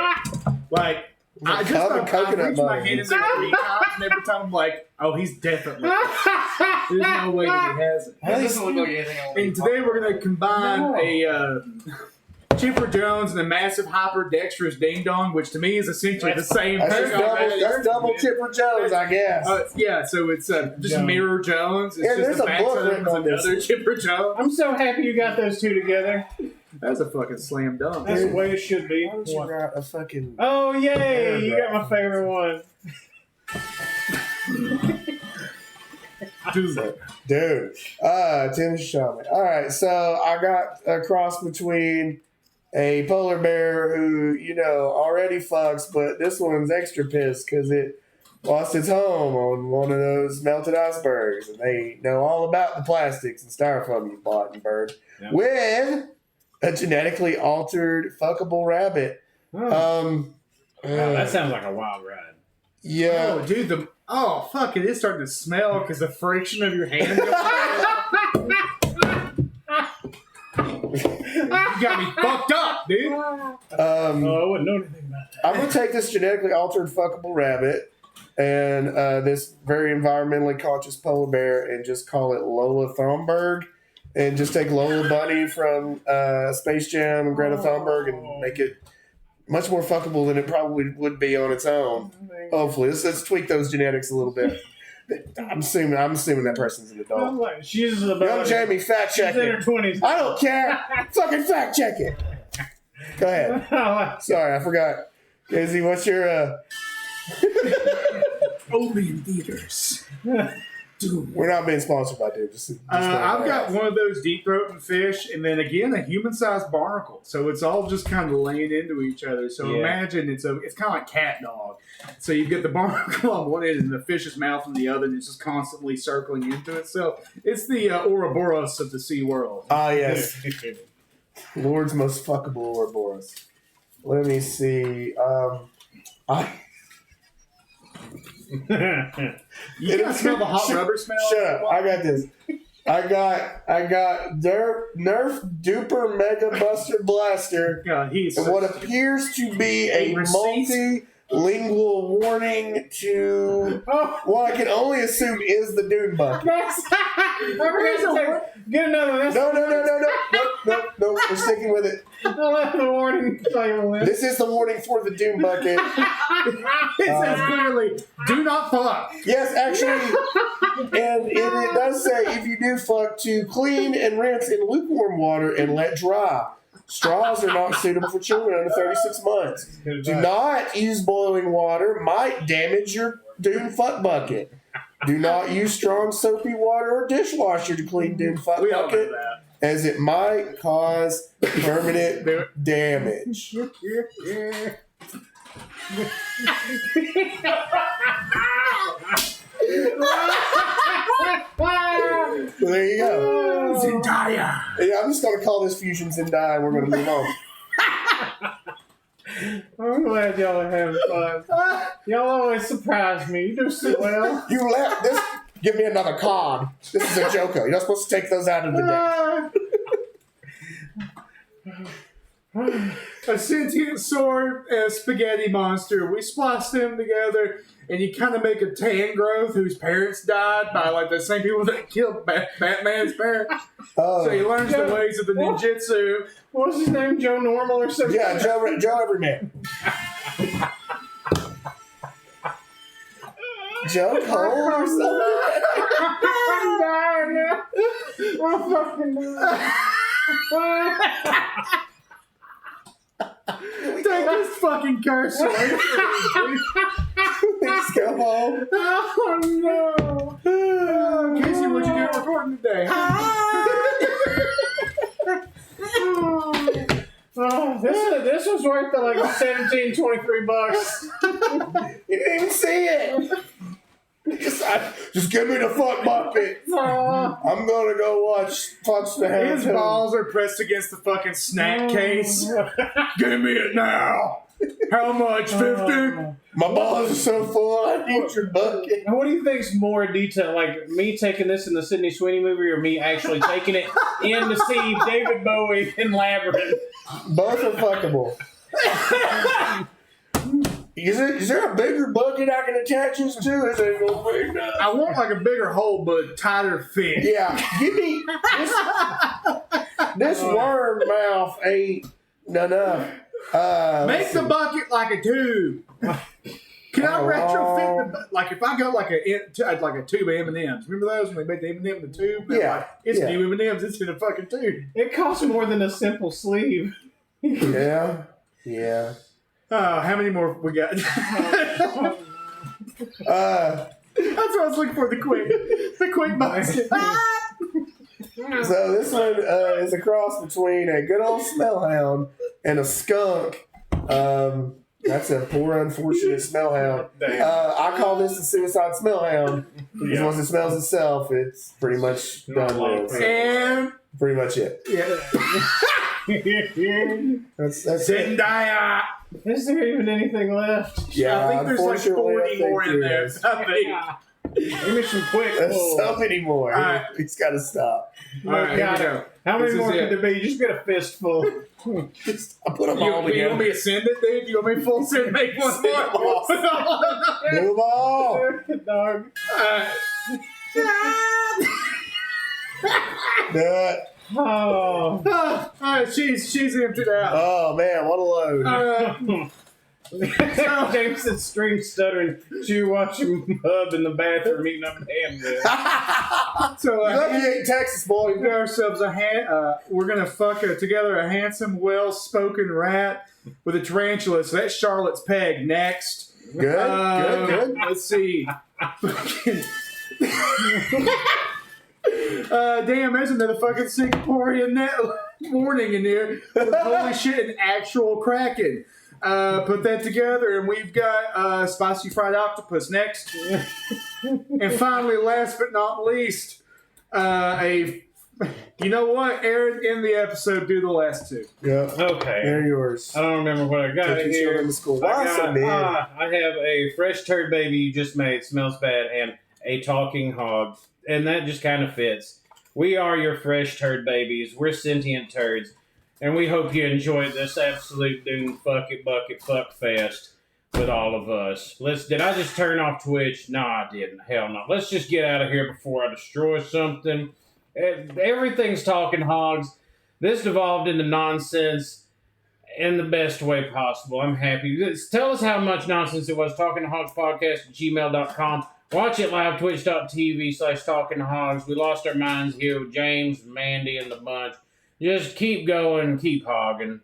Like I Like just covered I've coconut reached my butter. hand in there 3 times, and every time I'm like, oh, he's definitely. There's no way that he hasn't. That doesn't look like anything I want to And today we're gonna combine a Chipper Jones and a massive hyper dexterous ding dong, which to me is essentially the same That's thing. just double Chipper Jones, I guess. Yeah, so it's just Jones. Mirror Jones. It's Yeah, just there's the a book backside written of on this. another Chipper Jones. I'm so happy you got those 2 together. That's a fucking slam dunk. That's the way it should be. Why don't you write a fucking... Oh, yay! You got my favorite one. Dude. Tim showed me. Alright, so I got a cross between a polar bear who, already fucks, but this one's extra pissed because it lost its home on one of those melted icebergs. And they know all about the plastics and styrofoam you bought and burned. Yeah. With a genetically altered fuckable rabbit. Wow, that sounds like a wild ride. Yeah. Oh, dude, fuck it. It's starting to smell because the friction of your hand. You got me fucked up, dude. Oh, I wouldn't know anything about that. I'm going to take this genetically altered fuckable rabbit and this very environmentally conscious polar bear and just call it Lola Thunberg. And just take Lola Bunny from Space Jam and Greta Thunberg and make it much more fuckable than it probably would be on its own. Hopefully. Let's tweak those genetics a little bit. I'm assuming that person's an adult. She's Young about Jamie, fact check she's in her it. 20s. I don't care. Fucking fact check it. Go ahead. Sorry, I forgot. Casey, what's your... Only in theaters. Dude. We're not being sponsored by Dude. I've got one of those deep throating fish, and then again a human-sized barnacle. So it's all just kind of laying into each other. So Yeah. imagine it's kind of like cat dog. So you've got the barnacle on one end and the fish's mouth on the other, and it's just constantly circling into it. So it's the Ouroboros of the sea world. Ah, yes. Lord's most fuckable Ouroboros. Let me see. You can smell the hot rubber smell. Shut up. I got this. I got Nerf Duper Mega Buster Blaster God, he's and what appears to be a multilingual warning to what I can only assume is the Dune bucket. Get another one. No. We're sticking with it. I'll let the warning tell you when. This is the warning for the Dune bucket. It says clearly, do not fuck. Yes, actually, and it does say if you do fuck to clean and rinse in lukewarm water and let dry. Straws are not suitable for children under 36 months. Do not use boiling water, might damage your Dune fuck bucket. Do not use strong soapy water or dishwasher to clean Dune fuck We all know bucket, that. as it might cause permanent damage. So there you go. Zendaya. Yeah, I'm just going to call this Fusion Zendaya and we're going to move on. I'm glad y'all are having fun. Y'all always surprise me. You do so well. You left this. Give me another card. This is a joker. You're not supposed to take those out of the deck. A sentient sword and a spaghetti monster. We spliced them together, and you kind of make a tan growth whose parents died by like the same people that killed Batman's parents. Oh. So he learns the ways of the ninjutsu. What was his name? Joe Normal or something? Yeah, Joe Everyman. Joe Cole or something? I'm dying now. I'm fucking dying. Take this fucking curse away from me. Let's go home. Oh no. Casey, what'd you get recording today? Oh, this was worth the like $17.23. You didn't even see it. Just give me the fuck bucket. I'm gonna go watch Punch the Head. His balls are pressed against the fucking snack case. Give me it now. How much? 50? My balls are so full. I need your bucket. And what do you think's more detail? Like me taking this in the Sydney Sweeney movie, or me actually taking it in to see David Bowie in Labyrinth? Both are fuckable. Is there a bigger bucket I can attach this to? Is it gonna be enough? I want like a bigger hole, but tighter fit. Yeah, give me this worm mouth ain't enough. Make the bucket like a tube. Can I retrofit the like if I go like a tube of M&Ms? Remember those when they made the M&M in the tube? Yeah, Like, it's new M&Ms. It's in a fucking tube. It costs more than a simple sleeve. Yeah. How many more we got? That's what I was looking for. The quick basket. So this one is a cross between a good old smellhound and a skunk. That's a poor, unfortunate smellhound. I call this a suicide smellhound because once it smells itself, it's pretty much done with. And Pretty much it. yeah, That's Zendaya. Is there even anything left? Yeah, I think there's like 40 more in there. I think. Give me some quick There's pulls. so many more. All right. He's got to stop. All right, here we go. How many This more is could it. there be? You just get a fistful. I put them all You want together. me to send it, dude? You want me to full send make one Send them all. more? Move on. Dog. Do it. Oh. All right, she's emptied out. Oh, man, what a load. Jameson stream stuttering. Chew watching Hub in the bathroom eating up bandwidth. So You lucky you ain't Texas, boy. we got ourselves we're gonna fuck together a handsome, well-spoken rat with a tarantula. So that's Charlotte's peg. Next. Good. Let's see. Damn, there's another fucking Singaporean warning in there. Holy shit, an actual kraken. Put that together, and we've got spicy fried octopus next. And finally, last but not least, you know what, Aaron? In the episode, do the last two. Yeah. Okay. They're yours. I don't remember what I got Take your here. children to school. I Awesome, man. have a fresh turd baby you just made, smells bad, and a talking hog. And that just kind of fits. We are your fresh turd babies. We're sentient turds. And we hope you enjoyed this absolute Dune Bucket fuck fest with all of us. Did I just turn off Twitch? No, I didn't. Hell no. Let's just get out of here before I destroy something. Everything's talking hogs. This devolved into nonsense in the best way possible. I'm happy. Tell us how much nonsense it was. talkinhogspodcast@gmail.com. Watch it live, twitch.tv/talkinhogs. We lost our minds here with James, Mandy, and the bunch. Just keep going, keep hogging.